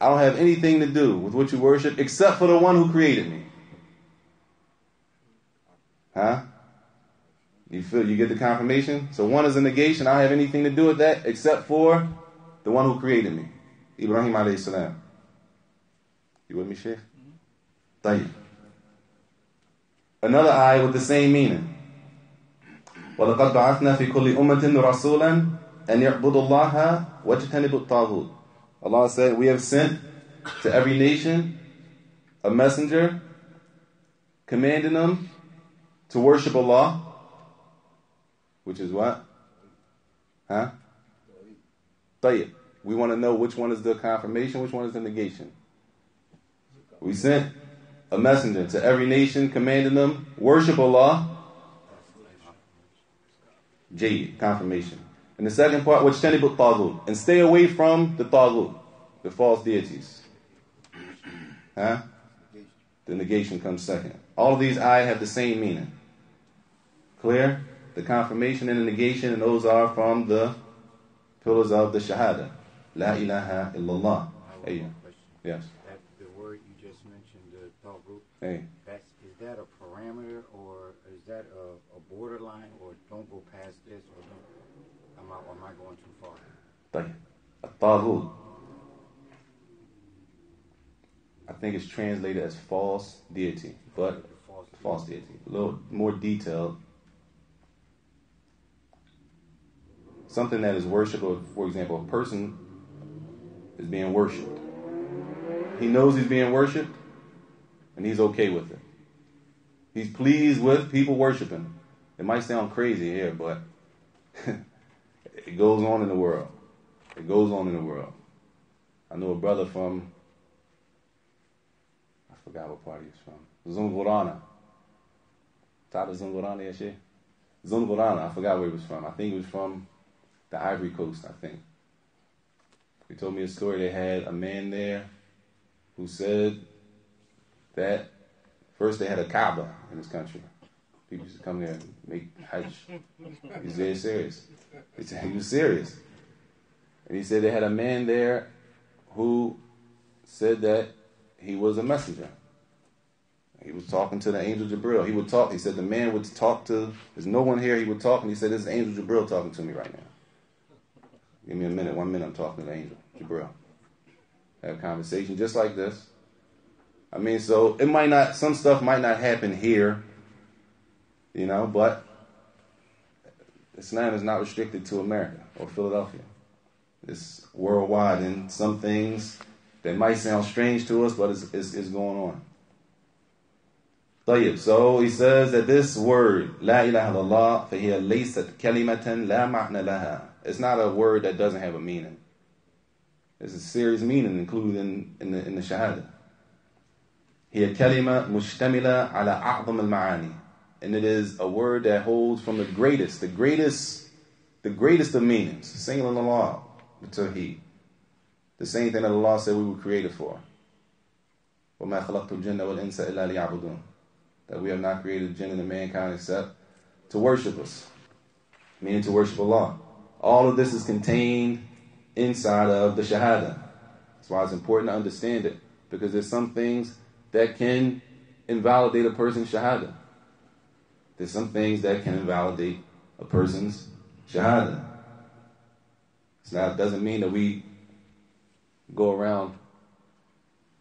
I don't have anything to do with what you worship except for the one who created me. You get the confirmation? So one is a negation. I don't have anything to do with that except for the one who created me. Ibrahim alayhi salam. You with me, Shaykh? Tayyib. Another ayah with the same meaning. وَلَقَدْ بَعَثْنَا فِي كُلِّ أُمَّةٍ رَسُولًا أَنْ يَعْبُدُوا اللَّهَ وَاجْتَنِبُوا الطَّاغُوتَ. Allah said, we have sent to every nation a messenger commanding them to worship Allah, which is what? Tayyib. We want to know which one is the confirmation, which one is the negation. We sent a messenger to every nation commanding them, worship Allah. Jayid, confirmation. And the second part, wajtanibut taghut, and stay away from the taghut, the false deities. The negation comes second. All of these ayat have the same meaning. Clear? The confirmation and the negation, and those are from the pillars of the Shahadah. La ilaha illallah. Hey. Yes. The word you just mentioned, the taghut, Hey. is that a parameter, or is that a borderline, or don't go past this, or am I going too far? Taghut. I think it's translated as false deity, but false deity. A little more detailed. Something that is worshipped, or for example, a person is being worshipped. He knows he's being worshipped, and he's okay with it. He's pleased with people worshiping him. It might sound crazy here, but it goes on in the world. It goes on in the world. I know a brother from, I forgot what part he was from, Zungurana. Tata Zungurana, yeah, shit. Zungurana, I forgot where he was from. I think he was from the Ivory Coast, I think. He told me a story. They had a man there who said that first they had a Kaaba in this country. People used to come there and make Hajj. He was very serious. He was serious. And he said they had a man there who said that he was a messenger. He was talking to the angel Jibril. He would talk. He said the man would talk to, there's no one here. He would talk, and he said, this is angel Jibril talking to me right now. Give me a minute. 1 minute, I'm talking to the angel Jibril. Have a conversation just like this. I mean, so it might not, some stuff might not happen here, you know, but Islam is not restricted to America or Philadelphia. It's worldwide, and some things that might sound strange to us, but it's going on. طيب, so he says that this word, La ilaha illallah, فهي ليست كلمة لا معنى لها. It's not a word that doesn't have a meaning. There's a serious meaning included in the Shahadah. هي كلمة مشتملة على أعظم المعاني. And it is a word that holds from the greatest of meanings. Singling Allah, the Tawheed. The same thing that Allah said we were created for. وَمَا خَلَقْتُ الْجِنَّ وَالْإِنسَ إِلَّا لِيَعْبُدُونَ. That we have not created the jinn and the mankind except to worship us. Meaning to worship Allah. All of this is contained inside of the Shahadah. That's why it's important to understand it. Because there's some things that can invalidate a person's Shahadah. There's some things that can invalidate a person's Shahadah. So that doesn't mean that we go around,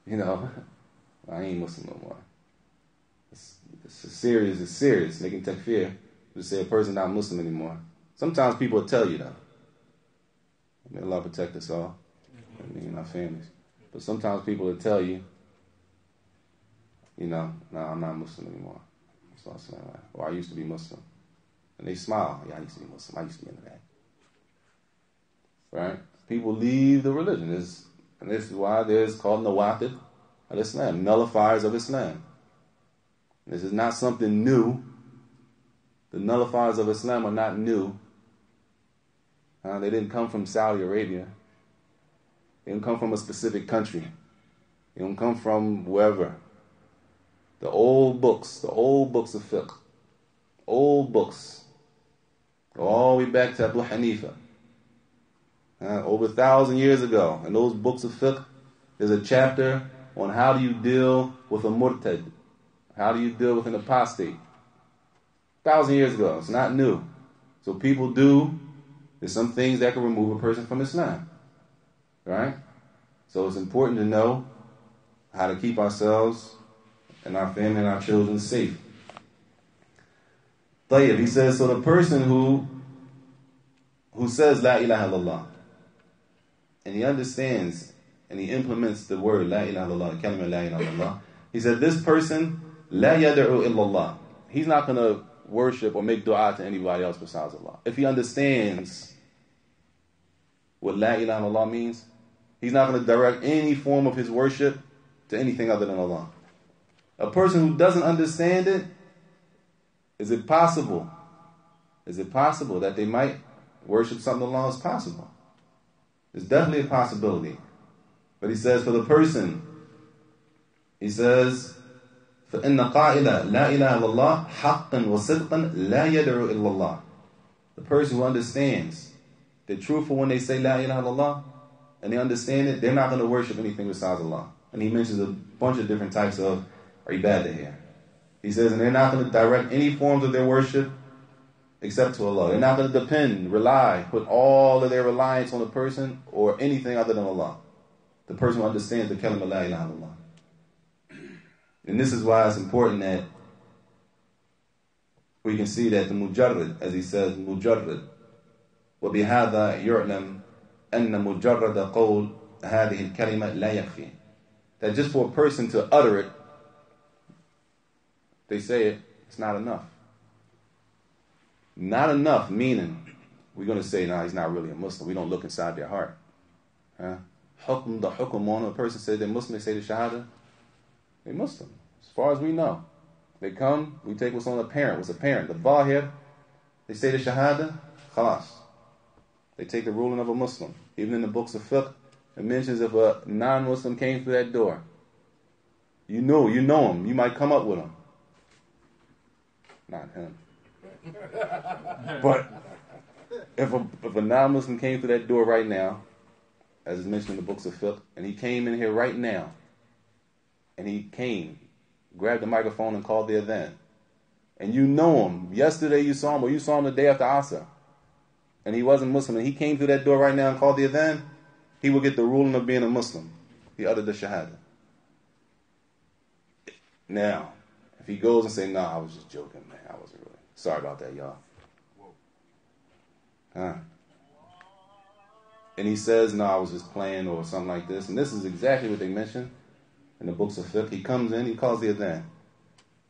you know, I ain't Muslim no more. It's serious. Making takfir to say a person not Muslim anymore. Sometimes people will tell you though. May Allah protect us all. And our families. But sometimes people will tell you, you know, no, I'm not Muslim anymore. Or I used to be Muslim. And they smile. Yeah, I used to be Muslim. I used to be into that. Right? People leave the religion. And this is why there's called Nawaqid al-Islam, nullifiers of Islam. This is not something new. The nullifiers of Islam are not new. They didn't come from Saudi Arabia. They didn't come from a specific country. They don't come from wherever. The old books of fiqh, old books, go all the way back to Abu Hanifa. Over 1,000 years ago, in those books of fiqh, there's a chapter on how do you deal with a murtad. How do you deal with an apostate? 1,000 years ago. It's not new. So people do. There's some things that can remove a person from Islam. Right? So it's important to know how to keep ourselves and our family and our children safe. Tayyib, he says, so the person who says La ilaha illallah, and he understands and he implements the word La ilaha illallah, the kalima La ilaha illallah, he said this person La yad'u illallah. He's not going to worship or make dua to anybody else besides Allah. If he understands what La ilaha illallah means, he's not going to direct any form of his worship to anything other than Allah. A person who doesn't understand it, is it possible that they might worship something Allah? Is possible. It's definitely a possibility. But he says for the person, he says, فَإِنَّ قَائِلَ لَا إِلَهَ إِلَّا اللَّهِ حَقًّا وَصِدْقًا لَا يَدْعُ إِلَّا اللَّهِ. The person who understands, they're truthful when they say La ilaha illallah, and they understand it, they're not going to worship anything besides Allah. And he mentions a bunch of different types of ibadah here. He says, and they're not going to direct any forms of their worship except to Allah. They're not going to depend, rely, put all of their reliance on a person or anything other than Allah. The person who understands the kalima La ilaha illallah. And this is why it's important that we can see that the mujarrad, as he says, mujarrad, وَبِهَذَا يُعْلَمْ أَنَّ مُجَرَّدَ قَوْلِ هَذِهِ الْكَلِمَةِ لَا يَكْفِي. That just for a person to utter it they say it, it's not enough. Not enough, meaning we're going to say, no, he's not really a Muslim. We don't look inside their heart. Huh? The hukum on a person says they're Muslim, they say the Shahadah, they're Muslim. As far as we know. They come, we take what's on the parent. What's a parent? The Zahir, they say the Shahadah, khalas. They take the ruling of a Muslim. Even in the books of fiqh, it mentions if a non-Muslim came through that door, you know him. You might come up with him. Not him. But if a non-Muslim came through that door right now, as is mentioned in the books of fiqh, and he came in here right now, and he came, grabbed the microphone and called the adhan, and you know him, yesterday you saw him, or you saw him the day after Asr, and he wasn't Muslim, and he came through that door right now and called the adhan, he will get the ruling of being a Muslim. He uttered the Shahadah. Now, if he goes and say, I was just joking, man, I wasn't really. Sorry about that, y'all. Huh? And he says, I was just playing or something like this. And this is exactly what they mention in the books of fiqh. He comes in, he calls the adhan.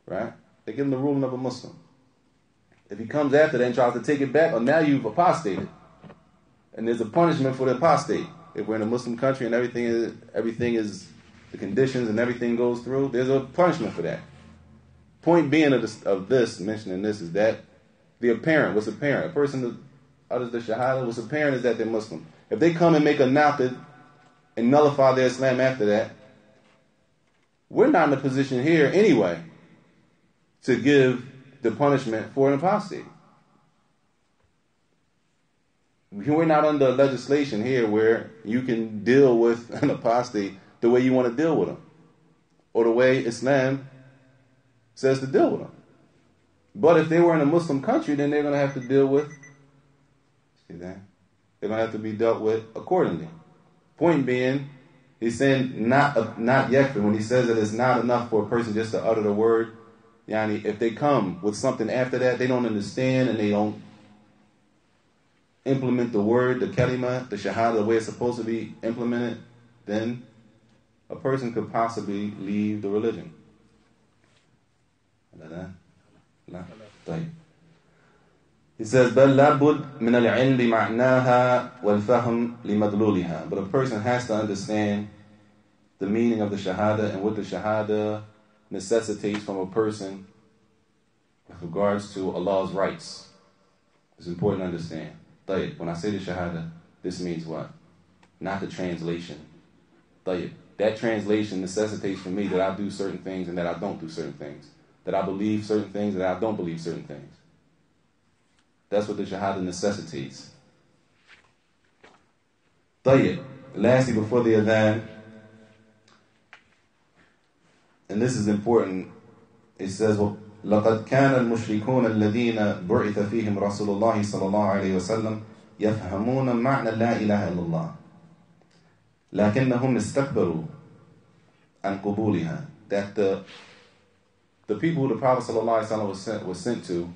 Right? They give him the ruling of a Muslim. If he comes after that and tries to take it back, now you've apostated. And there's a punishment for the apostate. If we're in a Muslim country and everything is the conditions and everything goes through, there's a punishment for that. Point being of this, mentioning this, is that the apparent, what's apparent? A person that utters the Shahada, what's apparent is that they're Muslim. If they come and make a naqid and nullify their Islam after that, we're not in a position here anyway to give the punishment for an apostate. We're not under legislation here where you can deal with an apostate the way you want to deal with them, or the way Islam says to deal with them. But if they were in a Muslim country, then they're going to have to deal with, see that? They're going to have to be dealt with accordingly. Point being, he's saying not yakfir. When he says that it's not enough for a person just to utter the word, yani, if they come with something after that, they don't understand and they don't implement the word, the kalima, the shahada, the way it's supposed to be implemented, then a person could possibly leave the religion. He says, بل لابد من العلم بمعناها والفهم لمدلولها. But a person has to understand the meaning of the shahada and what the shahada necessitates from a person with regards to Allah's rights. It's important to understand. When I say the shahada, this means what? Not the translation. That translation necessitates for me that I do certain things and that I don't do certain things. That I believe certain things and that I don't believe certain things. That's what the shahada necessitates. Lastly, before the adhan, and this is important, it says, لقد كان المشركون الذين بعث فيهم رسول الله صلى الله عليه وسلم يفهمون معنى لا إله إلا الله لكنهم استكبروا عن قبولها. That the people who the Prophet صلى الله عليه وسلم was sent to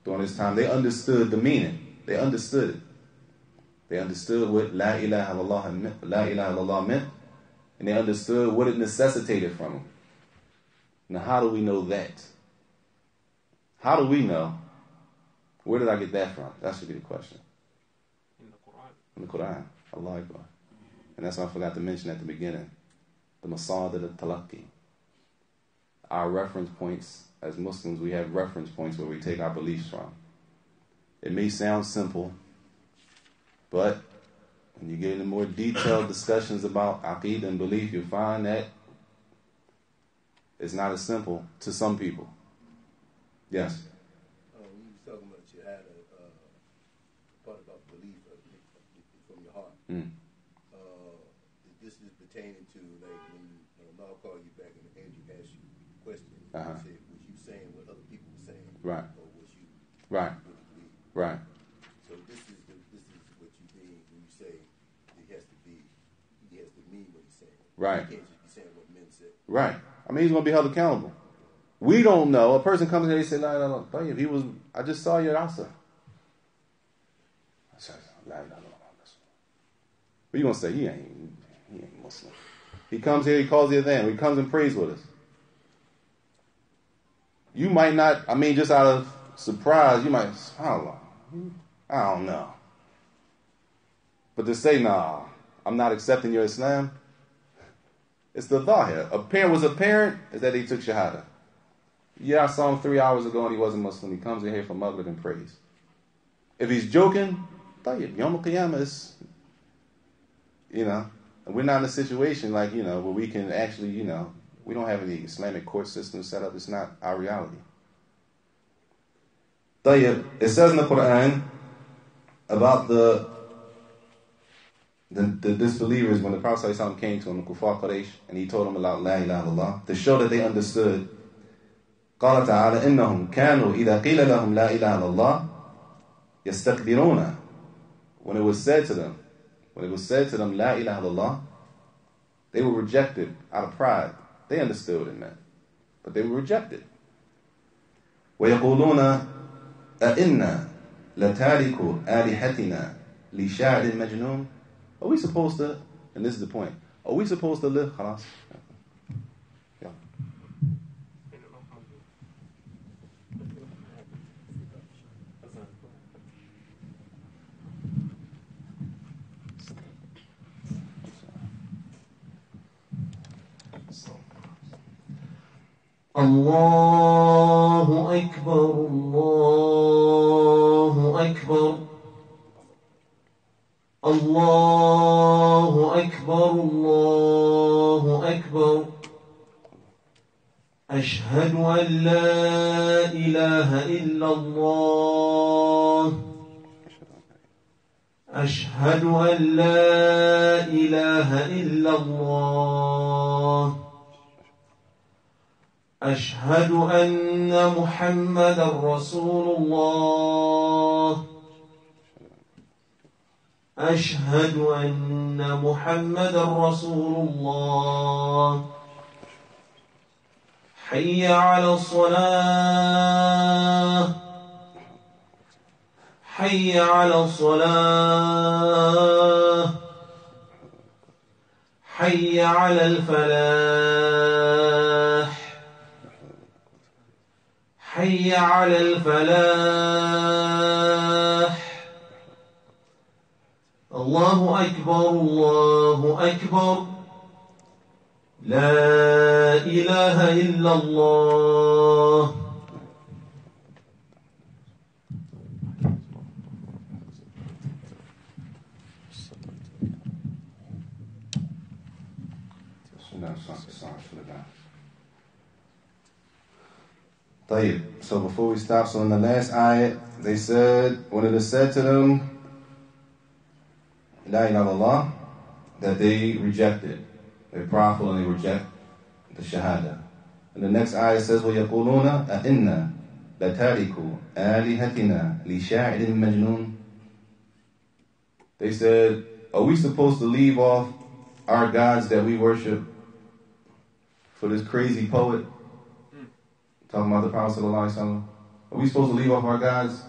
during this time, they understood the meaning. They understood it. They understood what La ilaha illallah meant, and they understood what it necessitated from them. Now, how do we know that? How do we know? Where did I get that from? That should be the question. In the Quran. In the Quran. Allah Akbar. And that's what I forgot to mention at the beginning. The Masad al-Talaqi. Our reference points, as Muslims, we have reference points where we take our beliefs from. It may sound simple, but when you get into more detailed discussions about aqeedah and belief, you'll find that it's not as simple to some people. Yes? When you was talking about you had a part about belief from your heart. This is pertaining to like when Allah called you back and the angel asked you a question. You said, was you saying what other people were saying? Right. Or was you right. really believe? Right. So this is what you mean when you say he has to mean what he's saying. Right. You can't just be saying what men say. Right. I mean, he's going to be held accountable. We don't know. A person comes in and they say, La ilaha illallah. I just saw you at Asa. I said, La ilaha illallah. What are you going to say? He ain't Muslim. He comes here, he calls the adhan. He comes and prays with us. you might not, just out of surprise, you might, subhanAllah, I don't know. But to say, nah, I'm not accepting your Islam, it's the dhahir. A parent was a parent, is that he took Shahadah. Yeah, I saw him 3 hours ago and he wasn't Muslim. He comes in here for Maghrib and prays. If he's joking, tayyib, Yawm al-Qiyamah is, and we're not in a situation like, where we can actually, we don't have any Islamic court system set up. It's not our reality. Tayyib, it says in the Quran about the disbelievers when the Prophet ﷺ came to him, Kufar Quraysh, and he told them about La ilaha illallah, to show that they understood. قال تعالى إنهم كانوا إذا قيل لهم لا إله إلا الله يستكبرون. When it was said to them La ilaha illallah, they were rejected out of pride. They understood it meant, but they were rejected. ويقولون أئنا لتاركو آلهتنا لشاعر مجنون. Are we supposed to, and this is the point, are we supposed to live, خلاص? Yeah. الله أكبر الله أكبر الله أكبر الله أكبر أشهد أن لا إله إلا الله أشهد أن لا إله إلا الله أشهد أن محمدا رسول الله أشهد أن محمدا رسول الله حي على الصلاة حي على الصلاة حي على الفلاح حي على الفلاح الله أكبر الله أكبر لا إله إلا الله. So before we stop, so in the last ayat, they said, when it is said to them, La ilaha illallah, that they rejected. They're prideful and they reject the Shahadah. And the next ayat says, وَيَقُولُونَ أَإِنَّا لَتَارِكُوا آلِهَتِنَا لِشَاعِرٍ مَجْنُونَ. They said, are we supposed to leave off our gods that we worship for this crazy poet? Talking about the Prophet ﷺ. Are we supposed to leave off our gods?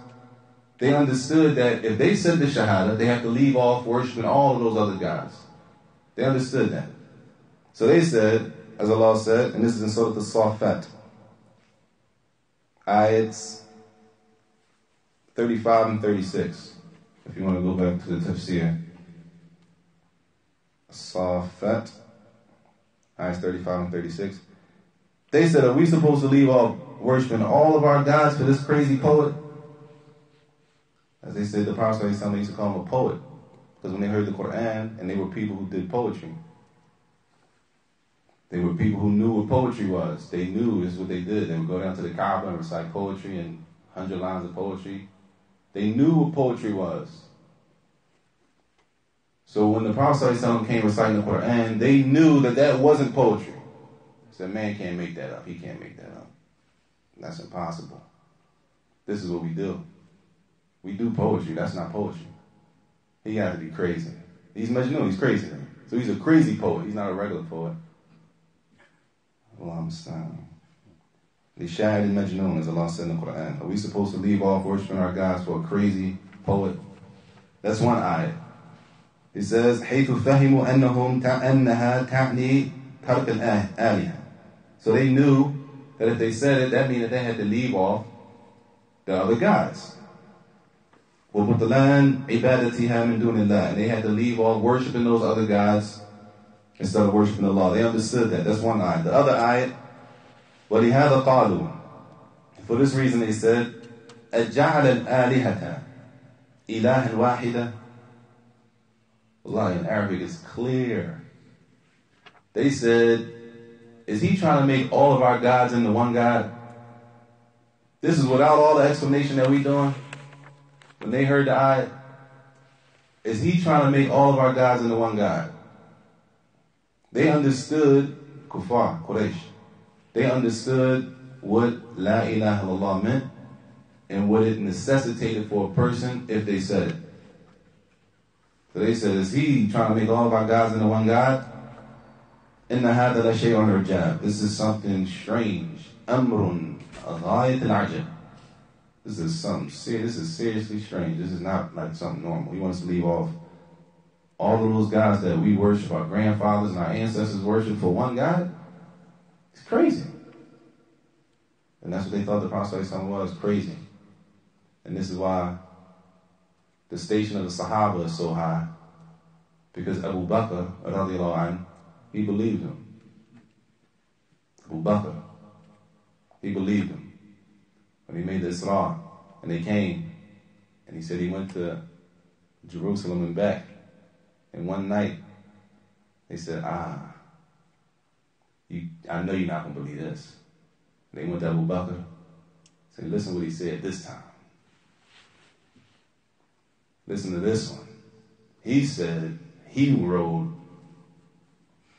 They understood that if they said the Shahada, they have to leave off worshiping all of those other gods. They understood that. So they said, as Allah said, and this is in Surah Al-Safat, ayats 35 and 36, if you want to go back to the tafsir. Safat, ayats 35 and 36. They said, are we supposed to leave off worshiping all of our gods for this crazy poet? As they said, the Prophet used to call him a poet, because when they heard the Quran, and they were people who did poetry. They were people who knew what poetry was. They knew this is what they did. They would go down to the Kaaba and recite poetry and 100 lines of poetry. They knew what poetry was. So when the Prophet came reciting the Quran, they knew that that wasn't poetry. They said, man can't make that up. He can't make that up. That's impossible. This is what we do. We do poetry. That's not poetry. He got to be crazy. He's Majnun. He's crazy. So he's a crazy poet. He's not a regular poet. Allah understand. The Shahadah Majnun, as Allah said in the Quran. Are we supposed to leave off worshiping our gods for a crazy poet? That's one ayat. It says, حَيْثُ فَهِمُوا أَنَّهُمْ أَنَّهَا تَعْنِي تَرْكَ الْآلِهَةِ. So they knew that if they said it, that means that they had to leave off the other gods. وَبُطْلَانْ عِبَادَتِهَا مِن دُونِ اللَّهِ. And they had to leave off worshiping those other gods instead of worshiping Allah. They understood that. That's one ayat. The other ayat, وَلِهَذَا قَالُوا. For this reason they said, أَجَعَلَ الْآلِهَةَ إِلَهًا وَاحِدًا. Allah in Arabic is clear. They said, is he trying to make all of our gods into one God? This is without all the explanation that we doing. When they heard the ayat, is he trying to make all of our gods into one God? They understood Kuffar, Quraysh. They understood what La ilaha illallah meant and what it necessitated for a person if they said it. So they said, is he trying to make all of our gods into one God? Inna hada la shay'un urjab. This is something strange. Amrun ghayat al-ajab. This is seriously strange. This is not like something normal. He wants to leave off all of those gods that we worship, our grandfathers and our ancestors worship, for one God? It's crazy. And that's what they thought the Prophet was, crazy. And this is why the station of the Sahaba is so high. Because Abu Bakr, radiallahu anhu, he believed him. Abu Bakr, he believed him. When he made the Isra, and they came, and he said he went to Jerusalem and back. And one night, they said, I know you're not going to believe this. They went to Abu Bakr, said, listen what he said this time. Listen to this one. He said he rode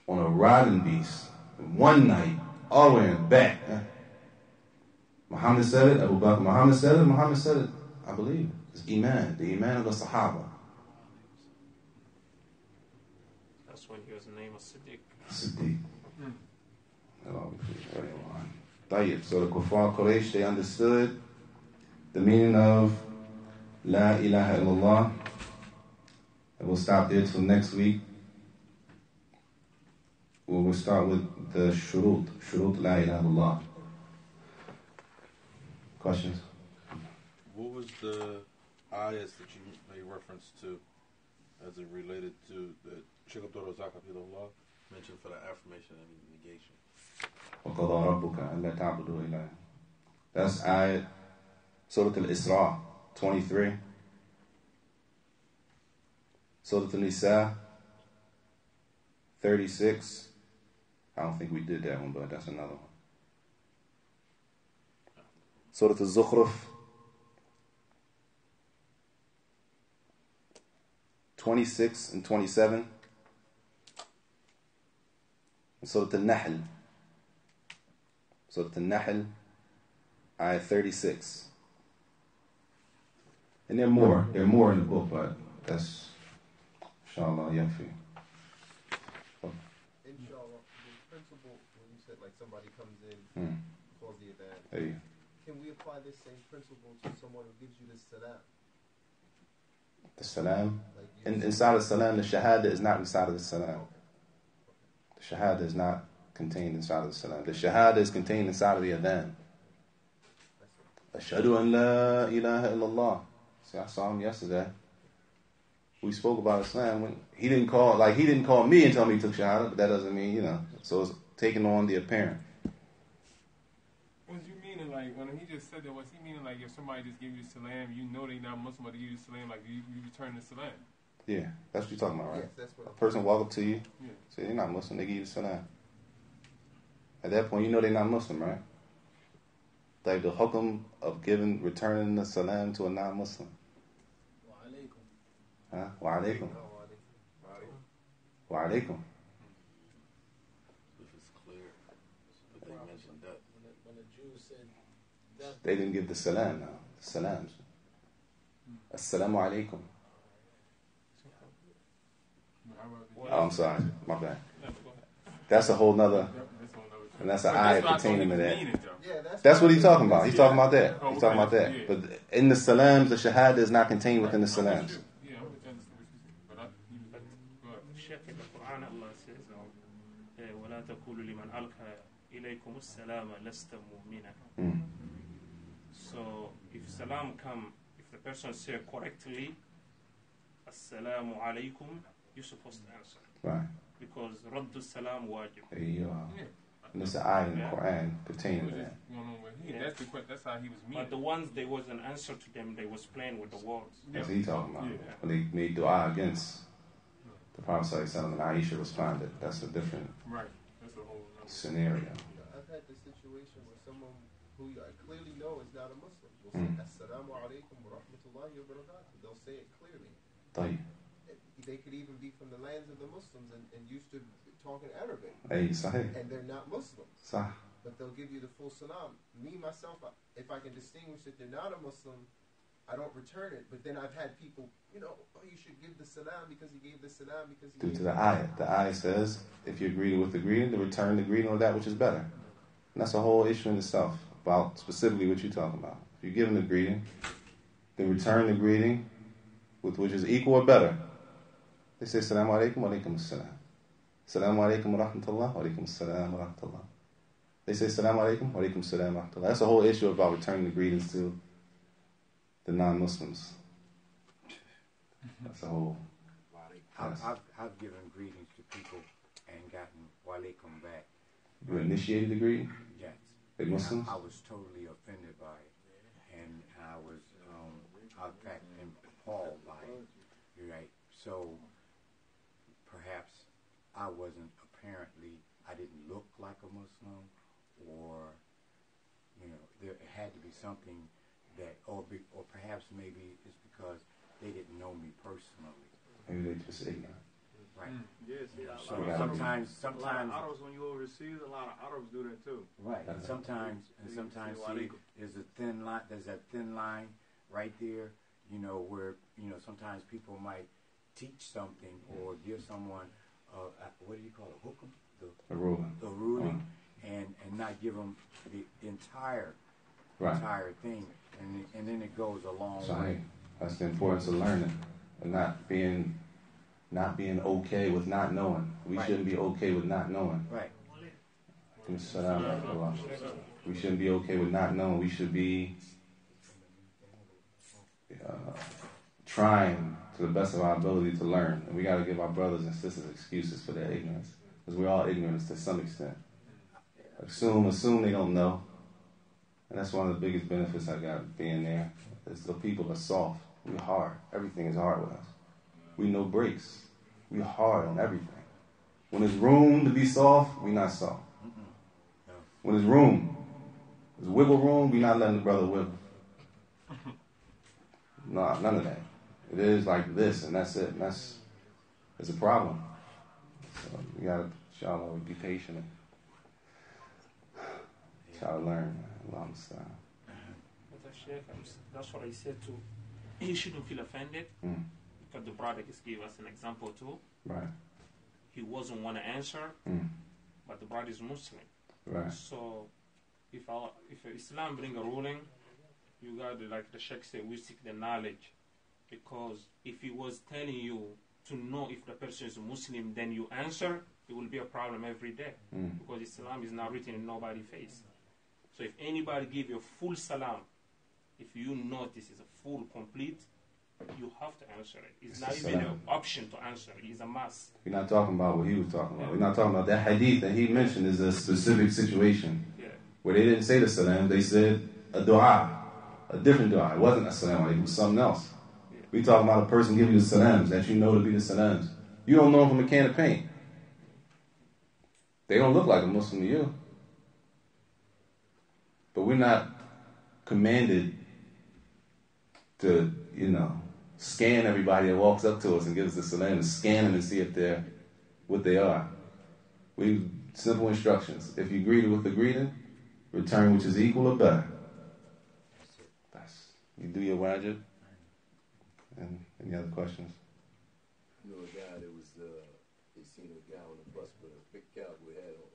on a riding beast one night, all the way in the back. Muhammad said it, Abu Bakr. Muhammad said it, I believe it. It's Iman, the Iman of the Sahaba. That's when he was named Siddiq. Siddiq. So the Kuffar Quraysh, they understood the meaning of La ilaha illallah. And we'll stop there till next week. We'll start with the shurut La ilaha illallah. Questions? What was the ayahs that you made reference to as it related to the Sheikh Abdul Razak Hafidhullah mentioned for the affirmation and negation? وَقَضَى رَبُّكَ أَلَّا تَعْبُدُوا إِلَّا. That's ayat Surah Al-Isra 23. Surah Al-Nisa 36. I don't think we did that one, but that's another one. Surah Al-Zukhruf 26 and 27. And Surah Al-Nahl. Surah Al-Nahl, ayah 36. And there are more. There are more in the book, but that's, inshallah, yakfi. Inshallah, the principle, when you said like somebody comes in, calls the adhan, can we apply this same principle to someone who gives you the salam? The salam? Like inside of salam, the Shahadah is not inside of the salam. The Shahadah is not contained inside of the salam. The Shahadah is contained inside of the adhan. Ashhadu an la ilaha illallah. See, I saw him yesterday. We spoke about Islam. He didn't call me and tell me he took Shahadah, but that doesn't mean, so it's taking on the apparent. Was you meaning like when he just said that? Was he meaning like if somebody just give you salam, you know they not Muslim, but they give you salam, like you return the salam? Yeah, that's what you're talking about, right? Yes, that's what a person walk up to you, say they're not Muslim, they give you the salam. At that point, you know they're not Muslim, right? Like the hukm of returning the salam to a non-Muslim. Wa alaikum. Huh? Wa alaikum. Wa alaikum. When the Jews said that, they didn't give the salam now. The salams. Assalamu alaikum. Oh, I'm sorry. My bad. That's a whole nother, and that's an ayah pertaining to that. That's what he's talking about. He's talking about that. He's talking about that. But in the salams, the shahada is not contained within the salams. إليكم السلام لست مؤمنا. So if salam come, if the person say correctly, Assalamu alaikum, you're supposed to answer. Right. Because Raddu salam wajib. There you are. And there's an ayah in the Quran pertaining to that. That's how he was meaning. But the ones there was an answer to them, they was playing with the words. That's what he talking about. When they made dua against the Prophet ﷺ and Aisha responded. That's a different scenario. I've had the situation where someone who I clearly know is not a Muslim will say Assalamu alaikum wa rahmatullahi wa barakatuh. They'll say it clearly. They could even be from the lands of the Muslims and used to talk in Arabic. And they're not Muslims. But they'll give you the full salam. Me, myself, if I can distinguish that they're not a Muslim, I don't return it. But then I've had people, oh, you should give the salam because he gave the salam because he Due to the ayah. The ayah says, if you agree with the greeting, to return the greeting or that which is better. And that's a whole issue in itself, about specifically what you're talking about. If you're giving the greeting, then return the greeting with which is equal or better. They say, Assalamu alaikum wa alaikum assalam. Assalamu alaikum wa rahmatullah wa alaikum assalam wa rahmatullah. They say, Assalamu alaikum wa alaikum assalam wa rahmatullah. That's a whole issue about returning the greetings to the non-Muslims. That's a whole... I've given greetings to people and gotten wa alaikum back. You initiated the greeting? Yes. They Muslims? I was totally offended by it. And I was, in fact, appalled by it. You're right. So, perhaps I I didn't look like a Muslim, or, there had to be something that, or perhaps maybe it's because they didn't know me personally. Maybe they just ignorant. Right. Yes. So sometimes a lot of Arabs, when you overseas, a lot of Arabs do that too. Right. And sometimes see, there's a thin line. There's that thin line right there. Where sometimes people might teach something or give someone what do you call it? Hukum? A ruling. The ruling, and not give them the entire thing, and then it goes a long way. That's the importance of learning and not being okay with not knowing. We shouldn't be okay with not knowing. Right. We shouldn't be okay with not knowing. We should be trying to the best of our ability to learn. And we got to give our brothers and sisters excuses for their ignorance, because we're all ignorant to some extent. Assume they don't know. And that's one of the biggest benefits I got being there, is the people are soft. We're hard. Everything is hard with us. We no breaks. We're hard on everything. When there's room to be soft, we're not soft. When there's wiggle room, we're not letting the brother wiggle. No, none of that. It is like this, and that's it. And it's a problem. So we gotta, inshallah, be patient and try to learn. Long style. That's what I said too. He shouldn't feel offended, because the brother just gave us an example too. Right. He wasn't want to answer, but the brother is Muslim. Right. So if Islam bring a ruling, you got to, like the Sheikh said, we seek the knowledge. Because if he was telling you to know if the person is a Muslim, then you answer, it will be a problem every day. Because Islam is not written in nobody's face. So if anybody give you a full salam, if you notice it's a full, complete, you have to answer it. It's not even an option to answer. It's a must. We're not talking about what he was talking about. We're not talking about that hadith that he mentioned is a specific situation where they didn't say the salam. They said a dua, a different dua. It wasn't a salam. It was something else. We talking about a person giving you the salams that you know to be the salams. You don't know them from a can of paint. They don't look like a Muslim to you. But we're not commanded to, scan everybody that walks up to us and gives us the salam and scan them and see if they're what they are. We simple instructions. If you greet with the greeting, return which is equal or better. You do your wajib. And any other questions? A guy that was, they seen a guy on the bus with a big cowboy hat on.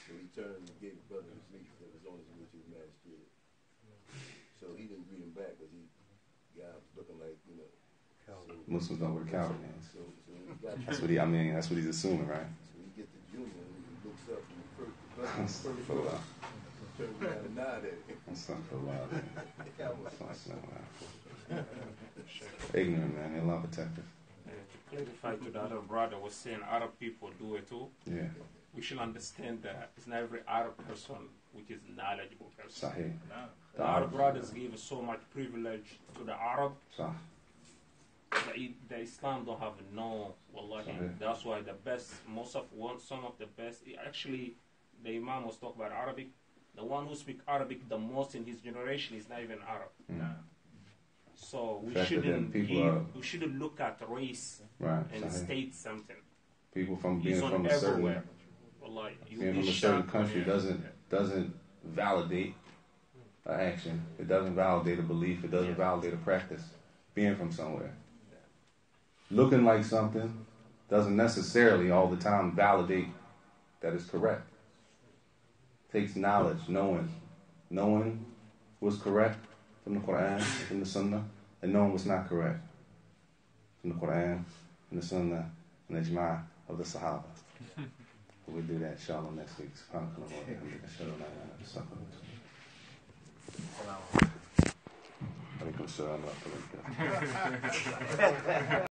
So he turned and gave a brother his leaf that was on his way to the magistrate. So he didn't greet him back because the guy was looking like, Muslims don't wear cowboy hats. So he got that's what he's assuming, right? So he gets the junior and he looks yourself from the first turn around and nod at it. Ignorant, man. Allah protective. To clarify to the other brother was saying Arab people do it too. Yeah. We should understand that it's not every Arab person which is knowledgeable person. Sahih. The Arab brothers give so much privilege to the Arab. The Islam don't have no, wallahi. That's why the best, some of the best, actually, the Imam was talking about Arabic. The one who speaks Arabic the most in his generation is not even Arab. So we shouldn't look at race and state something. People from being from a certain country doesn't validate an action. It doesn't validate a belief. It doesn't validate a practice. Being from somewhere, looking like something doesn't necessarily all the time validate that it's correct. It takes knowledge, knowing what's correct from the Quran, from the Sunnah, and knowing what's not correct from the Quran, from the Sunnah, and the Ijma' of the Sahaba. We'll do that, inshallah, next week. Alaikum salam wa rahmatullah.